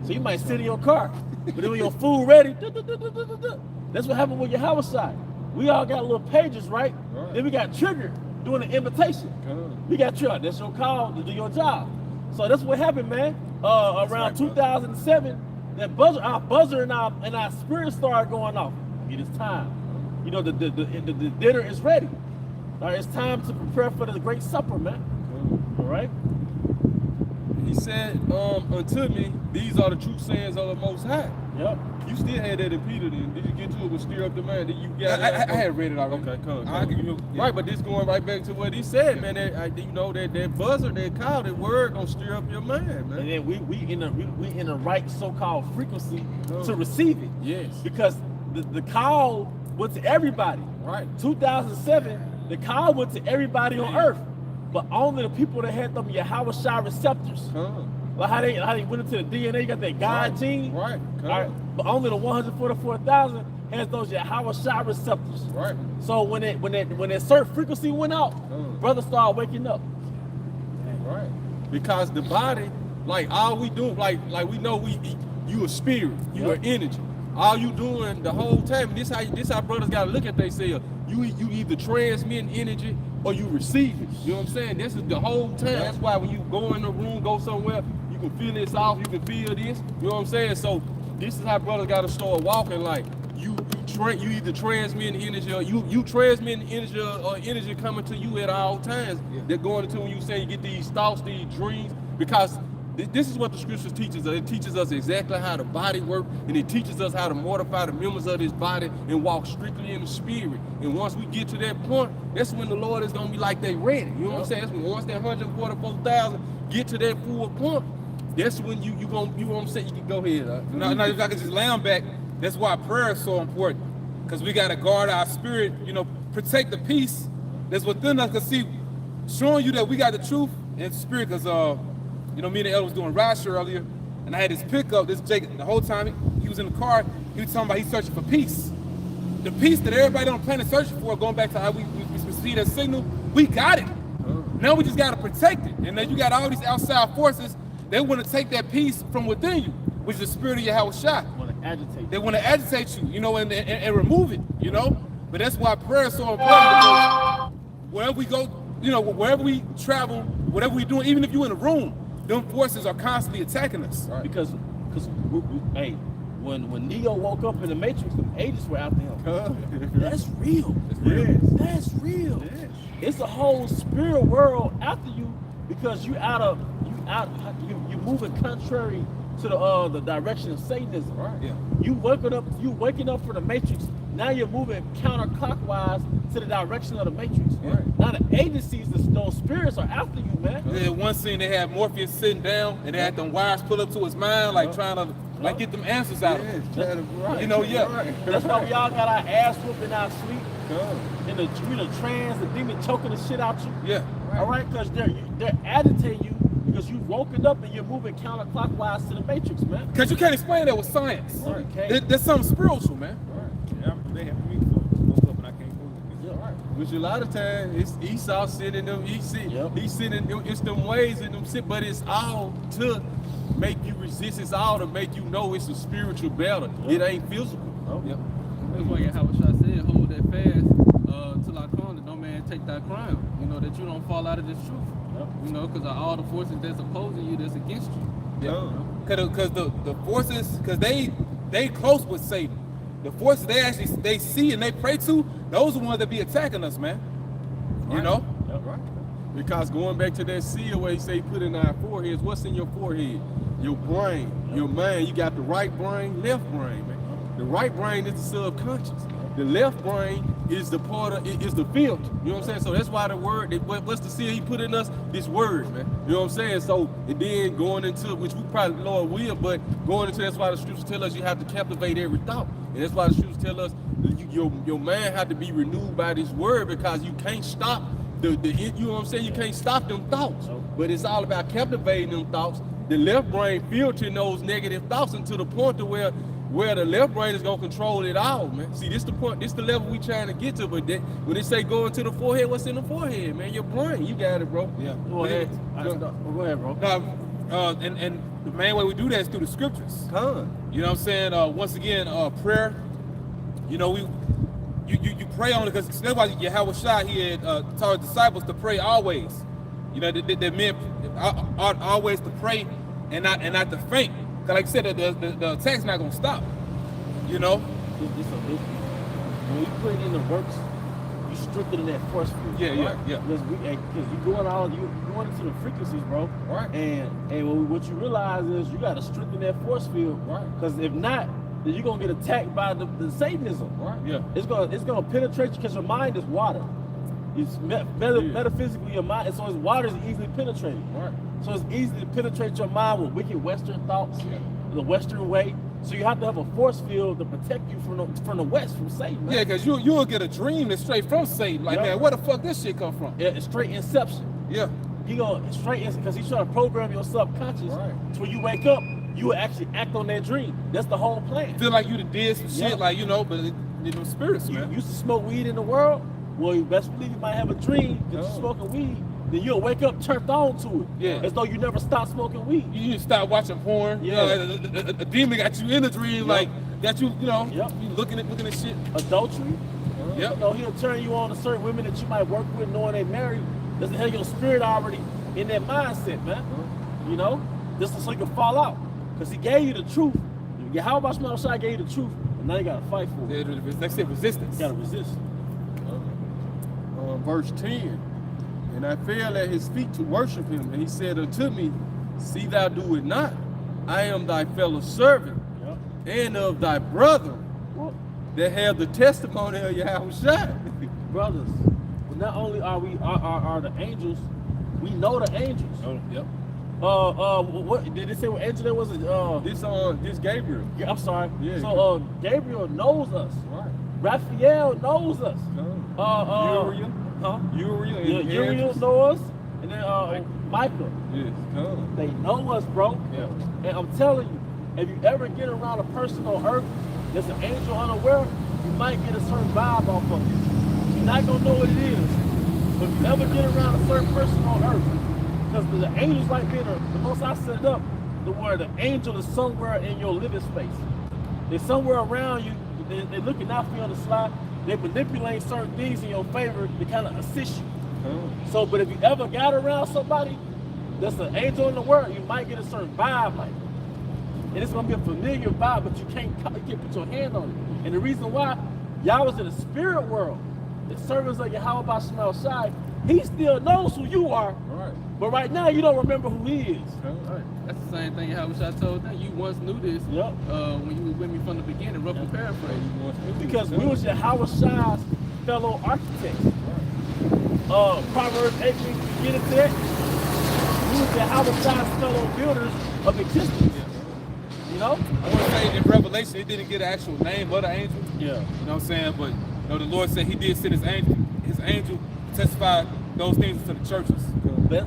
So you might sit in your car, but then when your food ready, that's what happened with your house side. We all got little pages, right? Then we got triggered doing the invitation. We got triggered. That's your call to do your job. So that's what happened, man. Around 2007, that our buzzer and our spirit started going off. It is time. You know, the dinner is ready. All right, it's time to prepare for the great supper, man. All right. He said unto me, these are the true sayings of the Most High. Yep. You still had that in Peter then. Did you get to it with stir up the man? Did you get I had read it already. Okay, come. I'll give you Right, but this going right back to what he said, man. That, you know, that buzzer, that call, that word gonna stir up your mind, man. And then we in the right so-called frequency to receive it. Yes. Because the call went to everybody. Right. 2007, the call went to everybody on earth, but only the people that had them Yahweh Shai receptors. Like how they went into the DNA, you got that God gene. Right. All right. But only the 144,000 has those Yahweh Shai receptors. Right. So when that certain frequency went out, brothers started waking up. Right. Because the body, like all we do, like we know you a spirit, you are energy. All you doing the whole time, this how brothers gotta look at themselves. You either transmitting energy or you receive it. You know what I'm saying? This is the whole time. That's why when you go in the room, go somewhere, you can feel this off, you can feel this. You know what I'm saying? So this is how brothers gotta start walking. Like you either transmitting energy or you transmitting energy or energy coming to you at all times. They're going into when you say you get these thoughts, these dreams, because this is what the scriptures teaches us. It teaches us exactly how the body works, and it teaches us how to mortify the members of this body and walk strictly in the spirit. And once we get to that point, that's when the Lord is gonna be like they ready. You know what I'm saying? That's when once that 144,000 get to that full point, that's when you gonna say you can go ahead. No, if I could just lay on back, that's why prayer is so important. Because we gotta guard our spirit, protect the peace that's within us. Cause see, showing you that we got the truth and spirit, because me and the elder was doing ride share earlier, and I had this pickup, this Jake, the whole time he was in the car, he was talking about he's searching for peace. The peace that everybody on the planet is searching for, going back to how we see that signal, we got it. Now we just gotta protect it. And then you got all these outside forces, they wanna take that peace from within you, which is the spirit of Yahweh Shai. They wanna agitate you, and remove it, But that's why prayer is so important, because wherever we go, wherever we travel, whatever we doing, even if you're in a room, them forces are constantly attacking us. Right. Because when Neo woke up in the Matrix, the agents were after him. That's real. That's real. Yes. It's a whole spirit world after you, because you're moving contrary to the direction of Satanism. Right. Yeah. You waking up for the Matrix. Now you're moving counterclockwise to the direction of the Matrix. Right. Now the agencies, those spirits are after you, man. Yeah, one scene they had Morpheus sitting down and they had them wires pull up to his mind, like trying to get them answers out of him. Right. Right. That's why we all got our ass whooped in our sleep. In the trance, the demon choking the shit out you. Yeah. All right, because they're agitating you because you've woken up and you're moving counterclockwise to the Matrix, man. Because you can't explain that with science. Right. There's something spiritual, man. Yeah, they have me woke up and I can't move. Yeah, right. Which a lot of times it's Esau sending them. He's sending them. It's them ways in them. But it's all to make you resist. It's all to make you know it's a spiritual battle. It ain't physical. Yep. That's why Yahweh said, hold that fast till I come, that no man take thy crown. You know, that you don't fall out of this truth. Yep. You know, because of all the forces that's opposing you, that's against you. Yeah. Because the forces, because they close with Satan. The forces they see and they pray to, those are the ones that be attacking us, man. You Right. know? Yep. Right. Because going back to that seal where he say put in our foreheads, what's in your forehead? Your brain, your mind. You got the right brain, left brain, man. The right brain is the subconscious. The left brain is the part of is the filter. You know what I'm saying? So that's why the word, what's the seal he put in us? This word, man. You know what I'm saying? So and then going into, which we probably Lord will, but going into, that's why the scriptures tell us you have to captivate every thought. And that's why the scriptures tell us your mind have to be renewed by this word, because you can't stop you know what I'm saying? You can't stop them thoughts. But it's all about captivating them thoughts. The left brain filtering those negative thoughts into the point to where the left brain is gonna control it all, man. See, this the point, this the level we trying to get to. But when they say go into the forehead, what's in the forehead, man? Your brain. You got it, bro. Yeah. Go ahead. Go ahead, bro. And the main way we do that is through the scriptures. Con. You know what I'm saying? Once again, prayer. You know, you pray on it, because that's why Yahweh Shai, he had taught his disciples to pray always. You know, that men ought always to pray and not to faint. Cause like I said, the attack's not gonna stop. You know. When you put it in the works, you strengthen that force field. Yeah. Because you going into the frequencies, bro. Right. And what you realize is you got to strengthen that force field. Right. Because if not, then you're gonna get attacked by the Satanism. Right. Yeah. It's gonna penetrate you, because your mind is water. It's metaphysically your mind, and so water is easily penetrated. Right. So it's easy to penetrate your mind with wicked Western thoughts, the Western way. So you have to have a force field to protect you from the West, from Satan. Man. Yeah, because you'll get a dream that's straight from Satan. Like, man, where the fuck this shit come from? Yeah, it's straight inception. Yeah. He go straight in, because he's trying to program your subconscious. Right. So when you wake up, you will actually act on that dream. That's the whole plan. Feel like you done did some shit, Yeah. like, you know, but it them spirits, You man. used to smoke weed in the world. Well, you best believe you might have a dream that you're smoking weed. Then you'll wake up turned on to it. Yeah. As though you never stopped smoking weed. You just start watching porn. Yeah. You know, a demon got you in a dream, like got you, you know, Yep. you looking at shit. Adultery. Yep. You know, he'll turn you on to certain women that you might work with, knowing they married. Doesn't have your spirit already in that mindset, man. You know, just so you can fall out. Because he gave you the truth. How about Shmuel Shai gave you the truth, and now you got to fight for it. They said resistance. You got to resist. Verse 10. And I fell at his feet to worship him. And he said unto me, see thou do it not. I am thy fellow servant and of thy brother that have the testimony of Yahweh Shai. Brothers, not only are the angels, we know the angels. Yep. What did they say? What angel there was? This Gabriel. I'm sorry. Yeah. So Gabriel knows us. Right. Raphael knows us. Uriel. Huh? Uriel. Yeah, and Uriel Andrews. knows us, and then Michael. Yes. Come. They know us, bro. Yeah. And I'm telling you, if you ever get around a person on earth that's an angel unaware, you might get a certain vibe off of it. You're not gonna know what it is. But if you ever get around a certain person on earth, because the angels like being the most I set it up, the word the angel is somewhere in your living space. They're somewhere around you. They're looking out for you on the slide. They manipulate certain things in your favor to kind of assist you. So, but if you ever got around somebody that's an angel in the world, you might get a certain vibe like it. And it's gonna be a familiar vibe, but you can't put your hand on it. And the reason why, y'all was in the spirit world. The servants of Yahweh by Shmuel Shai, he still knows who you are. Right. But right now, you don't remember who he is. Right. That's the same thing Yahweh Shai told them. You once knew this when you was with me from the beginning, roughly paraphrase. Because we was Yahweh Shai's fellow architects. Proverbs 8, we get into that. We was Yahweh Shai's fellow builders of existence. You know? I want to say in Revelation, it didn't get an actual name of the angel. Yeah. You know what I'm saying? But you know, the Lord said he did send his angel to testify those things to the churches. Best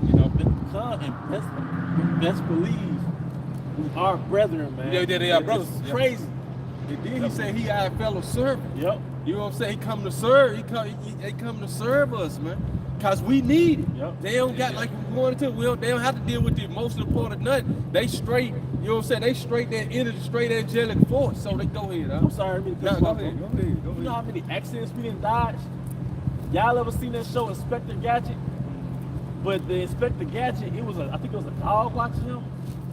believe we are brethren, man. Yeah, they are brothers. It's crazy. And then he said he our fellow servant. Yep. You know what I'm saying? He come to serve. He come to serve us, man. Cause we need it. Yep. They don't got like we wanted to. They don't have to deal with the emotional part of nothing. They straight. You know what I'm saying? They straight that energy, straight angelic force. So they go ahead. I'm sorry, I didn't mean to cut Go you off, ahead. bro. Go ahead. Go You know ahead. how many accidents we didn't dodge? Y'all ever seen that show Inspector Gadget? But the Inspector Gadget, I think it was a dog watching him.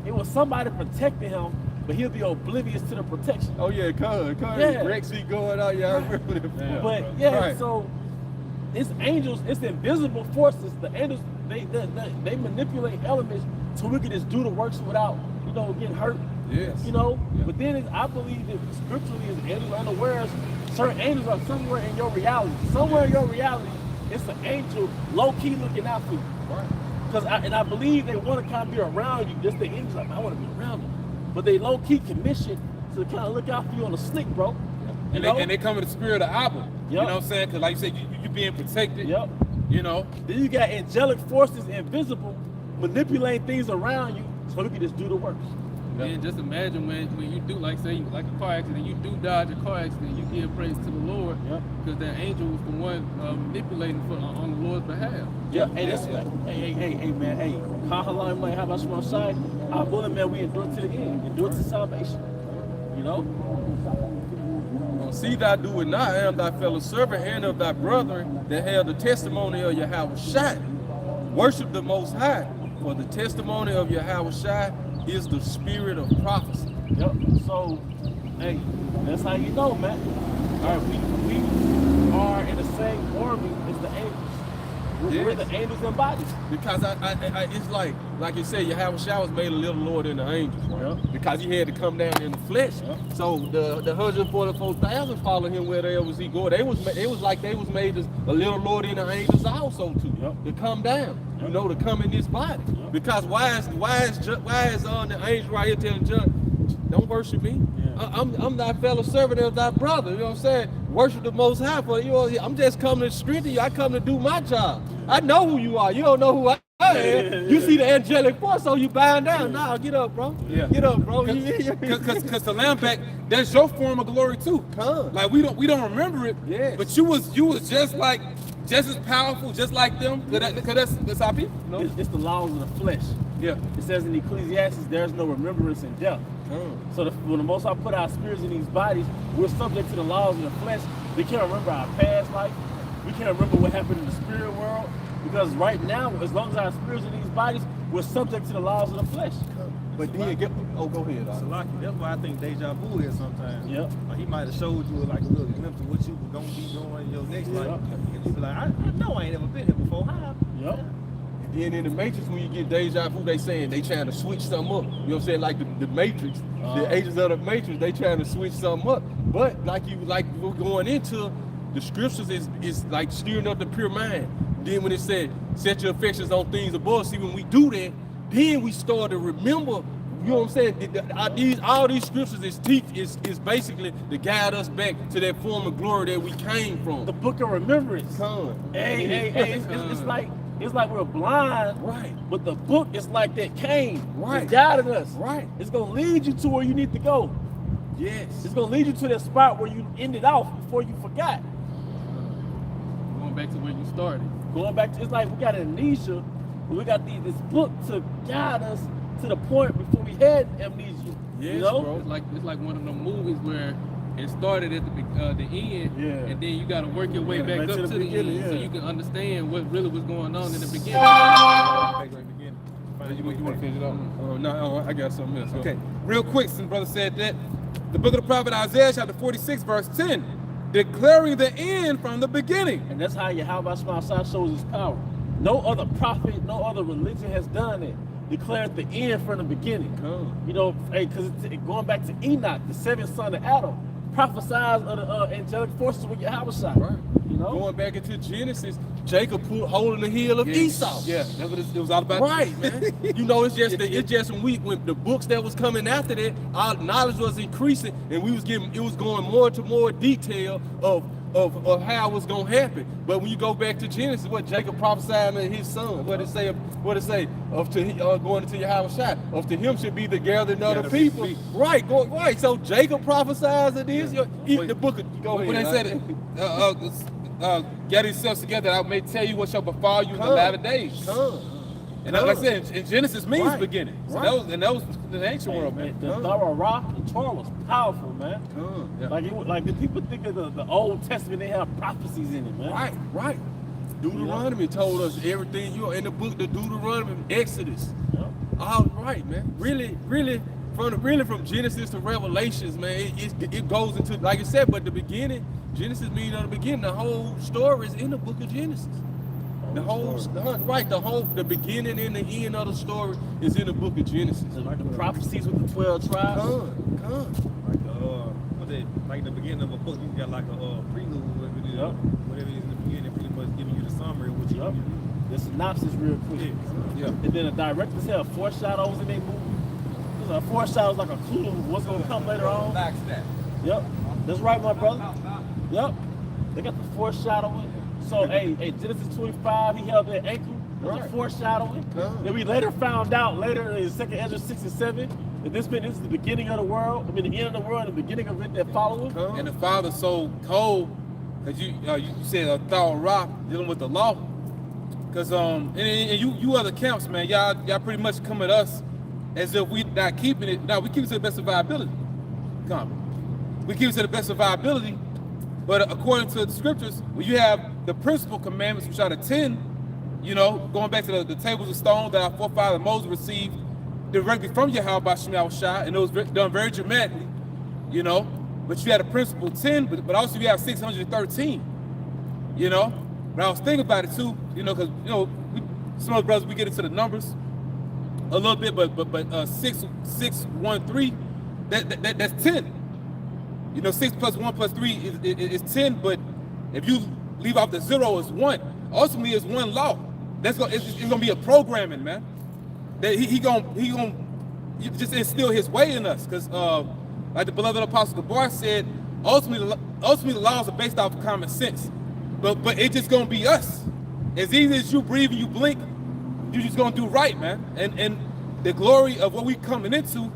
It was somebody protecting him, but he'll be oblivious to the protection. Oh yeah, cuz Yeah. Rex be going out. Yeah, I remember that. Yeah. But yeah, Right. so it's angels, it's invisible forces. The angels, they manipulate elements so we can just do the works without, getting hurt. Yes. Yeah. Yeah. But then I believe that scripturally is angels are unaware. Certain angels are somewhere in your reality. Somewhere in your reality, it's an angel low key looking out for you. Right. Because I believe they want to kind of be around you. Just the angels like, I want to be around you. But they low key commissioned to kind of look out for you on the slick, bro. And they come with the spirit of Abba. You know what I'm saying? Because like you said, you being protected. Yep. You know. Then you got angelic forces invisible manipulating things around you so we can just do the works. And just imagine when you do, like a car accident, you do dodge a car accident, you give praise to the Lord, Yep. because that angel was the one manipulating on the Lord's behalf. Yeah, hey, that's hey, man, hey, how long might have us from outside? Our bullet, man, we endure to the end, endure to salvation. You know? See thou do it not, I am thy fellow servant and of thy brethren that have the testimony of Yahweh Shai. Worship the Most High, for the testimony of Yahweh Shai is the spirit of prophecy. Yep. So, hey, that's how you know, man. All right, we are in the same army as the angels. We're the angels in bodies. Because it's like you said, Yahweh Shai was made a little lower than the angels, right? Yep. Because he had to come down in the flesh. Yep. So the 144,000 followed him wherever was he going. It was like they was made a little lower than the angels also too. Yep. To come down, Yep. to come in this body. Yep. Because why is the angel right here telling John, don't worship me? Yeah. I'm thy fellow servant of thy brother. You know what I'm saying? Worship the Most High. For I'm just coming to strengthen you. I come to do my job. I know who you are. You don't know who I am. You see the angelic force, so you bowing down. Nah, get up, bro. Yeah. Get up, bro. Because the lamb back, that's your form of glory too. Come. Like we don't remember it. Yes. But you was just as powerful, just like them. Cause that's our people. No? It's the laws of the flesh. Yeah. It says in Ecclesiastes, there's no remembrance in death. So when the Most High put our spirits in these bodies, we're subject to the laws of the flesh. We can't remember our past life. We can't remember what happened in the spirit world. Because right now, as long as our spirits in these bodies, we're subject to the laws of the flesh. But then go ahead. That's why I think deja vu is sometimes. Yep. Like he might have showed you like a little glimpse of what you were gonna be doing in your next life, and you be like, I know I ain't ever been here before. How? Yep. And then in the Matrix, when you get deja vu, they saying they trying to switch something up. You know what I'm saying? Like the Matrix, the agents of the Matrix, they trying to switch something up. But like we're going into, the scriptures is like steering up the pure mind. Then when it said, set your affections on things above, see when we do that, then we start to remember, you know what I'm saying? All these scriptures is basically to guide us back to that form of glory that we came from. The book of remembrance. Come. Hey, it's like we're blind. Right. But the book is like that cane. Right. It's guiding us. Right. It's gonna lead you to where you need to go. Yes. It's gonna lead you to that spot where you ended off before you forgot. Going back to where you started. Going back to, it's like we got amnesia, but we got this book to guide us to the point before we had amnesia. Yes, you know? bro. It's like one of them movies where it started at the end, Yeah. and then you got to work your way back up to the beginning, end so yeah. you can understand what really was going on in the beginning. Back right beginning. You want to finish it up? No, I got something else. Okay, real quick, since brother said that, the book of the prophet Isaiah, chapter 46, verse 10, declaring the end from the beginning. And that's how Yahweh Shai shows his power. No other prophet, no other religion has done it. Declared the end from the beginning. You know, hey, because going back to Enoch, the seventh son of Adam, prophesied of the angelic forces with Yahweh Shai. Right. You know? Going back into Genesis, Jacob holding the heel of Esau. Yeah, that's what it was all about. Right, man. You know, it's just when the books that was coming after that, our knowledge was increasing, and it was going more to more detail of of how it's gonna happen. But when you go back to Genesis, what Jacob prophesied to his son, what it say? Of to going into Yahweh of to him should be the gathering of the people. Right, right. So Jacob prophesies of this. Even the book of go When ahead. they said get yourselves together, I may tell you what shall befall you in the latter days. And like I said, in Genesis means beginning. So that was the ancient world, man. The thorough rock, the Torah was powerful, man. Like the people think of the Old Testament, they have prophecies in it, man. Right. Deuteronomy told us everything. You in the book, the Deuteronomy, Exodus. All right, man. Really, from Genesis to Revelations, man. It goes into, like I said, but the beginning, Genesis means the beginning. The whole story is in the book of Genesis. The beginning and the end of the story is in the book of Genesis. Like the prophecies with the 12 tribes. Like in the beginning of a book, you got like a prelude, whatever it is in the beginning, pretty much giving you the summary of what you got. The synopsis real quick. And then the directors have foreshadows in their movie. A foreshadow is like a clue of what's gonna come later on. Yep. That's right, my brother. Yep. They got the foreshadowing. So, hey, Genesis 25, he held that ankle. There's a foreshadowing. Then we later found out, in 2nd Ezra 6 and 7, that this is the beginning of the world. I mean, the end of the world, the beginning of it that following. And the Father's so cold, because you said a thorough rock dealing with the law. Because and you other camps, man, y'all pretty much come at us as if we not keeping it. Now we keep it to the best of our ability. We keep it to the best of our ability. But according to the scriptures, when you have the principal commandments, which are the 10, going back to the tables of stone that our forefather Moses received directly from Yahweh Shai, and it was done very dramatically, But you had a principle 10, but also you have 613, But I was thinking about it too, because some of the brothers we get into the numbers a little bit, but 613, that's 10. 6 plus 1 plus 3 is 10, but if you leave off the 0, it's 1. Ultimately, it's one law. It's gonna be a programming, man. That he gonna just instill his way in us, because like the beloved apostle Gabar said, ultimately the laws are based off of common sense, but it's just gonna be us. As easy as you breathe and you blink, you just gonna do right, man. And the glory of what we coming into,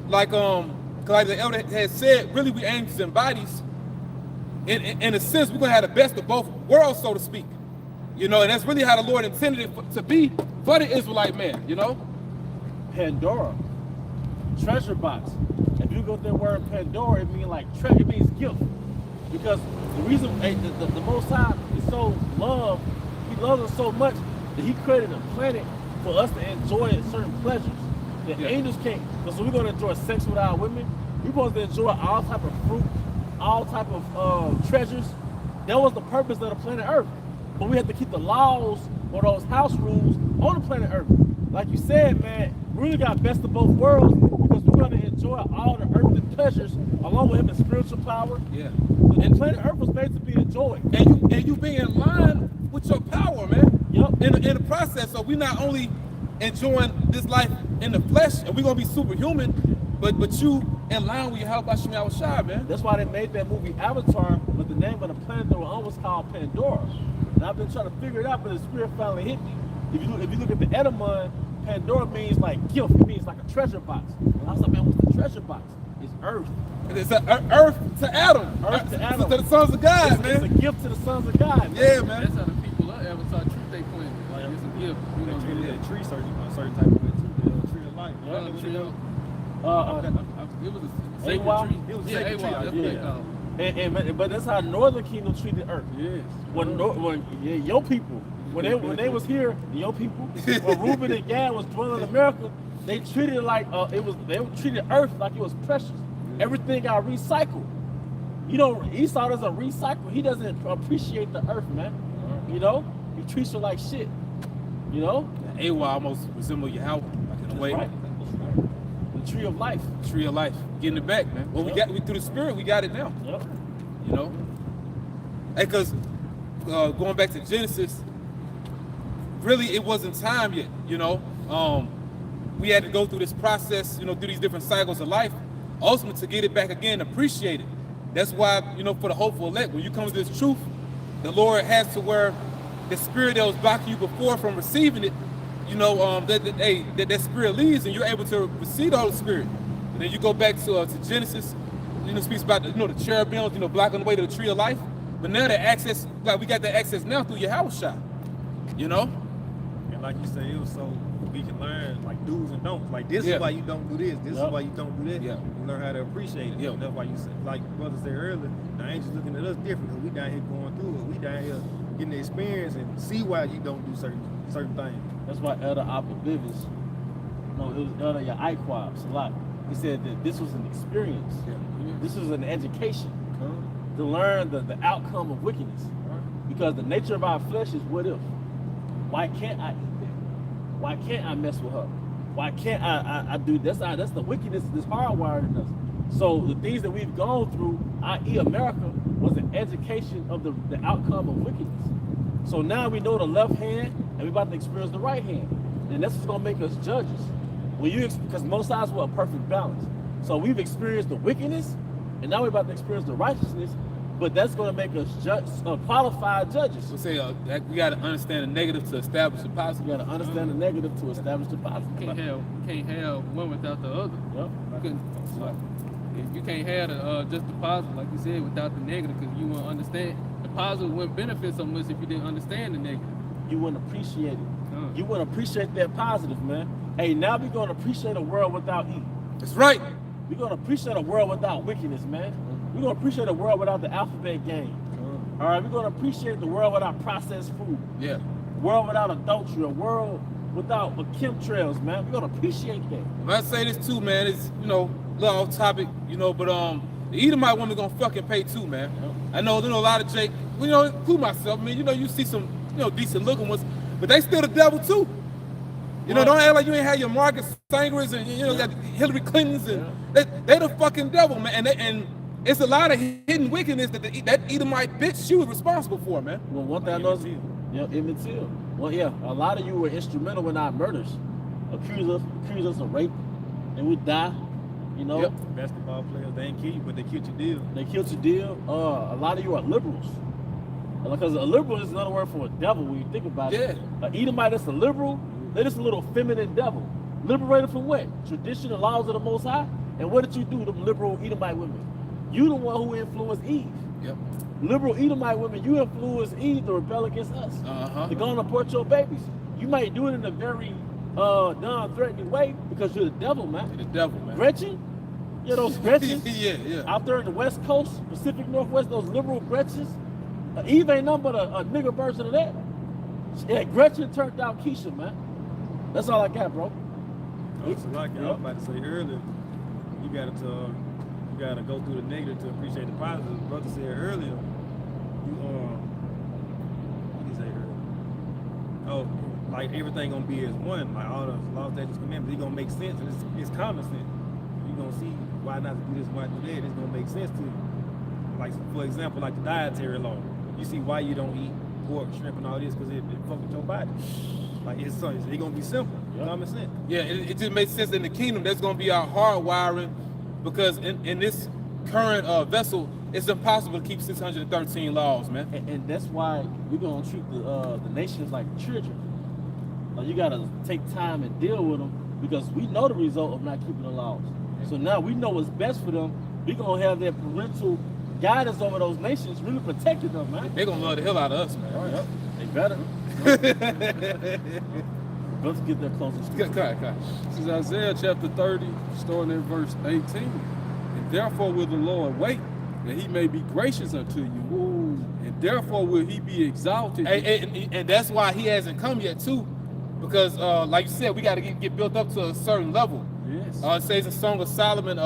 like the elder had said, really we angels and bodies. In a sense, we're gonna have the best of both worlds, so to speak. And that's really how the Lord intended it to be for the Israelite man, Pandora, treasure box. If you go to that word Pandora, it means like treasure, it means gift. Because the reason the Most High is so loved, he loves us so much that he created a planet for us to enjoy certain pleasures. The angels can't. So we're going to enjoy sex with our women. We're supposed to enjoy all type of fruit, all type of treasures. That was the purpose of the planet Earth. But we have to keep the laws or those house rules on the planet Earth. Like you said, man, we really got best of both worlds, because we're going to enjoy all the earthly pleasures along with having spiritual power. And planet Earth was made to be enjoyed. And you be in line with your power, man. In the process, so we're not only enjoying this life in the flesh, and we're gonna be superhuman, but you in line with your help by Shemai Shai, man. That's why they made that movie Avatar, but the name of the planet they were on was called Pandora. And I've been trying to figure it out, but the spirit finally hit me. If you look at the Edamon, Pandora means like gift. It means like a treasure box. And I was like, man, what's the treasure box? It's Earth. It's Earth to Adam. Earth to Adam. To the sons of God, man. It's a gift to the sons of God. Man. Yeah, man. That's how the people of Avatar treat they planet. Like it's a gift. They treated that tree a certain type of way too. The tree of life. It was a sacred AWOL? tree. It was a Yeah, sacred tree. AWOL, that's what they call it. But that's how Northern Kingdom treated Earth. Yes. When your people, when they was here, your people, when Reuben and Gad was dwelling in America, they treated it like they treated Earth like it was precious. Everything got recycled. Esau doesn't recycle. He doesn't appreciate the earth, man. He treats her like shit. AWA almost resemble Yahweh, like in a way. Right. The tree of life. Tree of life, getting it back, man. Well, we through the spirit, we got it now. Yep. Because going back to Genesis, really it wasn't time yet. We had to go through this process, through these different cycles of life, ultimately to get it back again, appreciate it. That's why, you know, for the hopeful elect, when you come to this truth, the Lord has to where the spirit that was blocking you before from receiving it, you know, that spirit leaves and you're able to receive the Holy Spirit. And then you go back to Genesis, you know, speaks about, you know, the cherubims, you know, blocking the way to the tree of life. But now the access, like we got the access now through Yahushua, you know? And like you say, it was so we can learn like do's and don'ts. Like this Yeah. is why you don't do this. This Yep. is why you don't do that. Yeah. You learn how to appreciate it. Yeah. And that's why you said, like brother said earlier, the angels looking at us different because we down here going through it. We down here getting the experience and see why you don't do certain things. That's why Elder Abba Bivens, no, it was Elder Yaquab Salat. He said that this was an experience. Yeah. This was an education to learn the outcome of wickedness. Because the nature of our flesh is what if. Why can't I eat that? Why can't I mess with her? Why can't I do this? That's the wickedness that's hardwired in us. So the things that we've gone through, i.e. America, was an education of the outcome of wickedness. So now we know the left hand and we're about to experience the right hand. And that's what's gonna make us judges. Because most times we're a perfect balance. So we've experienced the wickedness and now we're about to experience the righteousness, but that's gonna make us qualified judges. So say that we got to understand the negative to establish the You positive. gotta understand the negative to establish the positive. Can't have one without the other. Yep. You can't have just the positive, like you said, without the negative, because you won't understand. The positive wouldn't benefit so much if you didn't understand the negative. You wouldn't appreciate it. You wouldn't appreciate that positive, man. Hey, now we're gonna appreciate a world without evil. That's right. We're gonna appreciate a world without wickedness, man. We're gonna appreciate a world without the alphabet game. All right, we're gonna appreciate the world without processed food. Yeah. A world without adultery, a world without chemtrails, man. We're gonna appreciate that. But I say this too, man. It's, you know, a little off topic, you know, but the Edomite woman gonna fucking pay too, man. Yep. I know, you know, a lot of Jake, you know, include myself. I mean, you know, you see some, you know, decent looking ones, but they still the devil too. You know, don't act like you ain't had your Marcus Sangers and, you know, got Hillary Clintons and they the fucking devil, man. And it's a lot of hidden wickedness that that Edomite bitch she was responsible for, man. Well, one thing I know is, Emmett Till. Well, yeah, a lot of you were instrumental in our murders. Accuse us of rape, and we die. You know, Yep. Basketball players, they ain't kill you, but they killed your deal. they killed your deal. A lot of you are liberals. Because a liberal is another word for a devil when you think about it. An Edomite that's a liberal, they're just a little feminine devil. Liberated from what? Tradition and laws of the Most High? And what did you do to them liberal Edomite women? You the one who influenced Eve. Yep. Liberal Edomite women, you influenced Eve to rebel against us. To go and abort your babies. You might do it in a very non-threatening way because you're the devil, man. You're the devil, man. Gretchen, you know those Gretchens? yeah. Out there in the West Coast, Pacific Northwest, those liberal Gretchens. Eve ain't nothing but a nigger version of that. Yeah, Gretchen turned out Keisha, man. That's all I got, bro. It's like I was about to say earlier, you gotta go through the negative to appreciate the positive. Brother said earlier, what did he say earlier? Oh, like everything gonna be as one, like all the laws, statutes, commandments, it's gonna make sense, and it's common sense. You gonna see why not to do this, why to do that. It's gonna make sense to you. Like for example, like the dietary law. You see why you don't eat pork, shrimp, and all this because it fuck with your body. Like it's gonna be simple, common sense. Yeah, it just makes sense in the kingdom. That's gonna be our hard wiring, because in this current vessel, it's impossible to keep 613 laws, man. And that's why we're gonna treat the nations like children. Like you gotta take time and deal with them because we know the result of not keeping the laws. So now we know what's best for them. We're gonna have their parental guidance over those nations, really protecting them, man. They're gonna love the hell out of us, man. All right. They better. Let's get there closer. This is Isaiah chapter 30, starting at verse 18. And therefore will the Lord wait, that he may be gracious unto you. Ooh. And therefore will he be exalted. And that's why he hasn't come yet, too. Because, like you said, we got to get built up to a certain level. Yes. It says in Song of Solomon,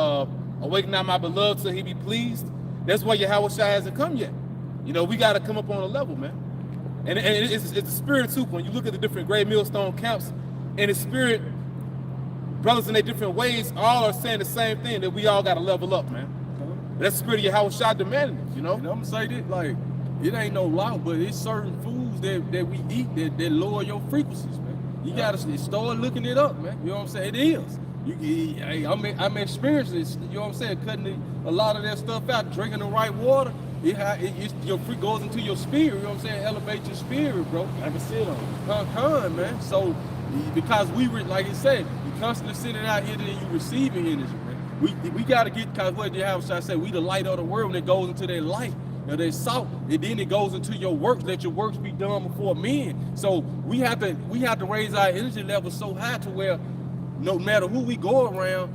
awaken now my beloved till he be pleased. That's why Yahushua hasn't come yet. You know, we got to come up on a level, man. And it's the spirit too. When you look at the different Great Millstone camps, and the spirit, brothers in their different ways, all are saying the same thing, that we all got to level up, man. That's the spirit of Yahushua demanding it, you know? And I'm gonna say this, like, it ain't no law, but it's certain foods that we eat that lower your frequencies, man. You gotta start looking it up, man. You know what I'm saying? It is. Hey, I'm experiencing this. You know what I'm saying? Cutting a lot of that stuff out, drinking the right water. Your free goes into your spirit. You know what I'm saying? Elevate your spirit, bro. I can see it on. Come, man. So because like you said, you constantly sending out here, then you receiving energy, man. We gotta get, cause what the house I say, we the light of the world, and it goes into that light. There's salt, and then it goes into your works. Let your works be done before men. So we have to raise our energy level so high to where no matter who we go around,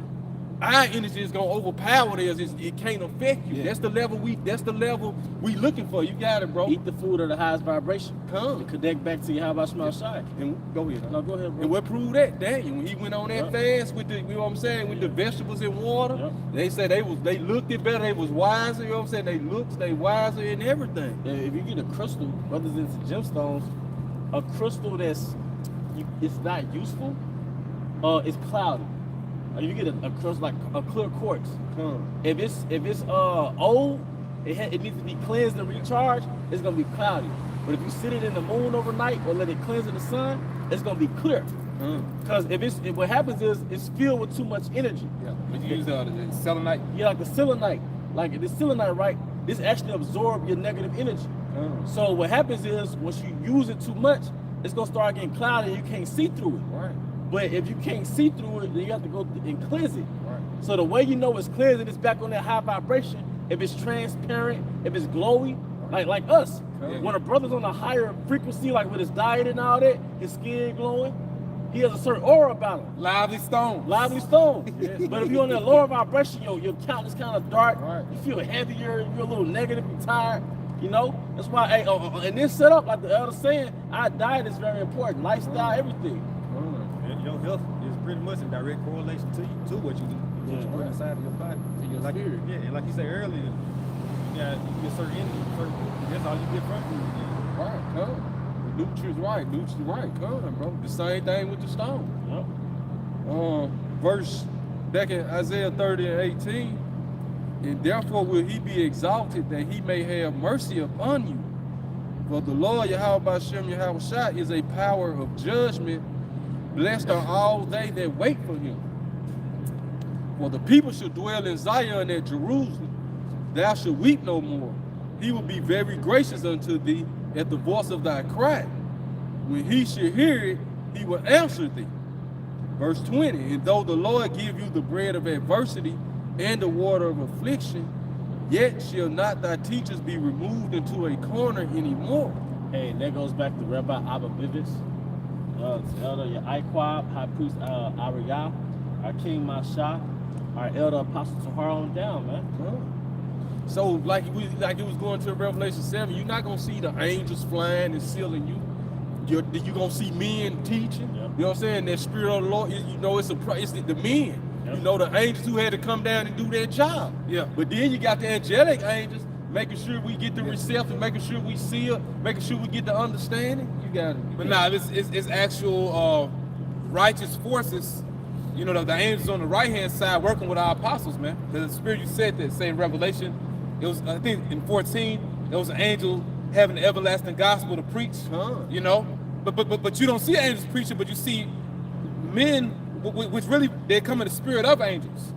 our energy is gonna overpower theirs. It can't affect you. Yeah. That's the level we looking for. You got it, bro. Eat the food of the highest vibration. Come and connect back to you. How about Small Side? And go ahead. No, go ahead, bro. And what proved that? Daniel, when he went on that fast with the, you know what I'm saying, with the vegetables and water, they said they looked it better. They was wiser. You know what I'm saying? They wiser in everything. Yeah, if you get a crystal, rather than gemstones, a crystal it's not useful, it's cloudy. If you get a crystal like a clear quartz, if it's old, it needs to be cleansed and recharged. It's gonna be cloudy. But if you sit it in the moon overnight or let it cleanse in the sun, it's gonna be clear. Because what happens is it's filled with too much energy. Yeah. But you use the selenite. Yeah, like the selenite. Like the selenite, right? This actually absorbs your negative energy. So what happens is once you use it too much, it's gonna start getting cloudy and you can't see through it. Right. But if you can't see through it, then you have to go and cleanse it. Right. So the way you know it's cleansing, it's back on that high vibration. If it's transparent, if it's glowy, like us. Okay. When a brother's on a higher frequency, like with his diet and all that, his skin glowing, he has a certain aura about him. Lively stone. Yes. But if you're on that lower vibration, your count is kind of dark. Right. You feel heavier, you're a little negative, you're tired. You know, that's why. In this setup, like the elder saying, our diet is very important. Lifestyle, everything. And your health is pretty much in direct correlation to what you do. What you put inside of your body. Like spirit. Yeah, and like you said earlier, you get certain energy. That's all you get from food. Right, come. The nutrients right, come, bro. The same thing with the stone. Verse back in Isaiah 30 and 18, and therefore will he be exalted that he may have mercy upon you. For the Lord Yahweh Shem Yahweh is a power of judgment. Blessed are all they that wait for him. For the people should dwell in Zion at Jerusalem. Thou shalt weep no more. He will be very gracious unto thee at the voice of thy cry. When he shall hear it, he will answer thee. Verse 20, and though the Lord give you the bread of adversity and the water of affliction, yet shall not thy teachers be removed into a corner anymore. Hey, that goes back to Rabbi Abba Bivitz, Elder Yaquab, High Priest Ariyah, our King Masha, our Elder Apostle Tahar on down, man. So like it was going to Revelation 7, you're not gonna see the angels flying and sealing you. You're gonna see men teaching. Yep. You know what I'm saying? That spirit of the Lord, you know, it's the men. Yep. You know, the angels who had to come down and do their job. Yeah. But then you got the angelic angels making sure we get the reception, making sure we seal, making sure we get the understanding. You got it. But now it's actual righteous forces. You know, the angels on the right hand side working with our apostles, man. The spirit you said that, say in Revelation, it was, I think in 14, there was an angel having the everlasting gospel to preach. You know, but you don't see angels preaching, but you see men, which really they come in the spirit of angels.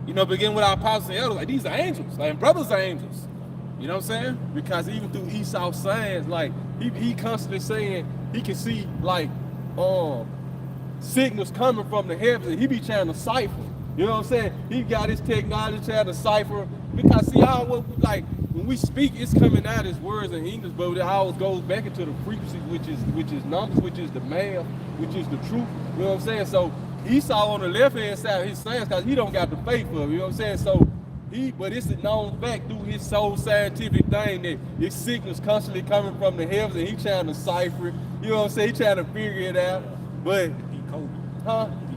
You know, begin with our apostles and elders, like these are angels, like brothers are angels. You know what I'm saying? Because even through Esau's signs, like he constantly saying he can see like signals coming from the heavens, and he be trying to cipher. You know what I'm saying? He got his technology trying to cipher. Because see, like when we speak, it's coming out as words in English, but it always goes back into the frequency, which is numbers, which is the math, which is the truth. You know what I'm saying? So Esau on the left hand side of his signs, because he don't got the faith of it. You know what I'm saying? So but it's a known fact through his soul scientific thing that his signals constantly coming from the heavens, and he trying to cipher it. You know what I'm saying? He trying to figure it out. But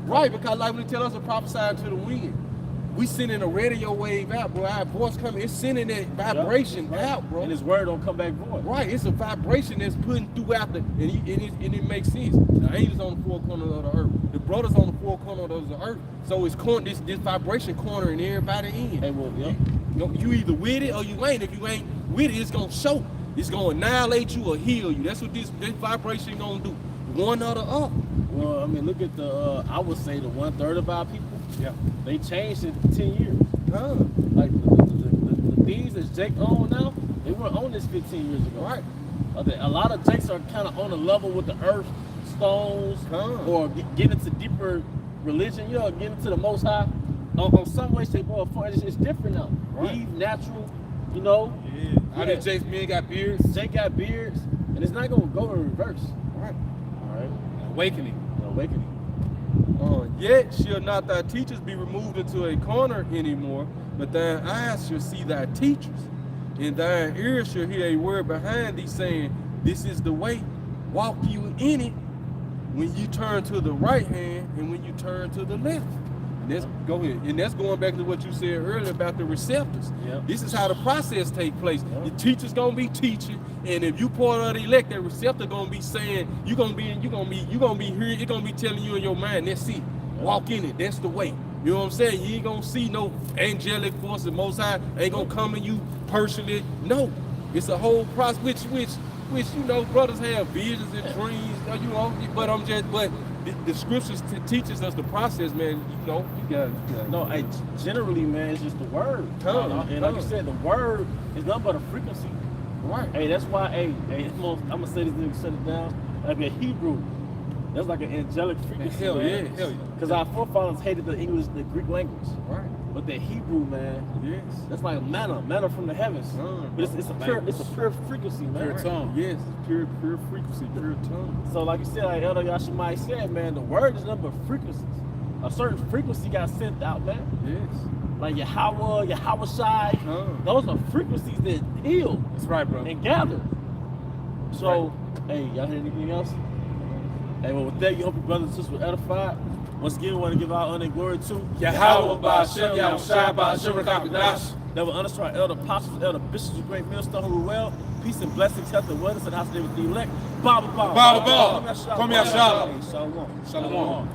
right, because like when they tell us to prophesy to the wind, we sending a radio wave out, bro. Our voice coming, it's sending that vibration out, bro. And his word don't come back void. Right, it's a vibration that's putting throughout and it makes sense. The angels on the four corners of the earth, the brothers on the four corners of the earth. So it's this vibration cornering everybody in. Hey, well, you either with it or you ain't. If you ain't with it, it's gonna show. It's gonna annihilate you or heal you. That's what this vibration gonna do. one or the other. Well, I mean, look at the, I would say the 1/3 of our people, Yeah. they changed in 10 years. Huh. Like the things that Jake own now, they weren't on this 15 years ago. Right. A lot of Jakes are kind of on a level with the earth, stones, or getting into deeper religion, you know, getting into the Most High. On some way, shape, or form, it's different now. Right. Eve, natural, you know. Yeah. How did Jake's men got beards? Jake got beards, and it's not gonna go in reverse. Right. All right. Awakening. Awakening. Yet shall not thy teachers be removed into a corner anymore, but thine eyes shall see thy teachers, and thine ears shall hear a word behind thee saying, this is the way, walk you in it, when you turn to the right hand and when you turn to the left. And that's, go ahead. And that's going back to what you said earlier about the receptors. Yep. This is how the process take place. Yep. The teacher's gonna be teaching, and if you part of the elect, that receptor gonna be saying, you're gonna be hearing, it's gonna be telling you in your mind, that's it. Walk in it, that's the way. You know what I'm saying? You ain't gonna see no angelic force, the Most High ain't gonna come in you personally. No, it's a whole process, which you know, brothers have visions and dreams. You know, but the scriptures teaches us the process, man. You know, you got. No, generally, man, it's just the word. And like you said, the word is nothing but a frequency. Right. Hey, that's why. Hey, I'm gonna say this nigga shut it down. Like a Hebrew, that's like an angelic frequency. Hell man. yeah, hell yeah. Because our forefathers hated the Greek language. Right. But the Hebrew, man, Yes. that's like manna from the heavens. But it's a pure frequency, man. Pure tongue. Yes, pure frequency, pure tongue. So like you said, like Elder Yashimai said, man, the word is nothing but frequencies. A certain frequency got sent out, man. Yes. Like Yahweh Shai, those are frequencies that heal That's right, bro. and gather. So, hey, y'all hear anything else? Hey, well, with that, you hope your brothers and sisters were edified. Once again, we want to give our honor and glory to Yahweh Ba'Shem, Yahweh Shai Ba'Shem Rakabadash. that will honor to our elder apostles, elder bishops, great millstone who rule well. Peace and blessings, health and wellness, and house of the elect. Baba. Baba. Come here, Shalom. Shalom. Shalom.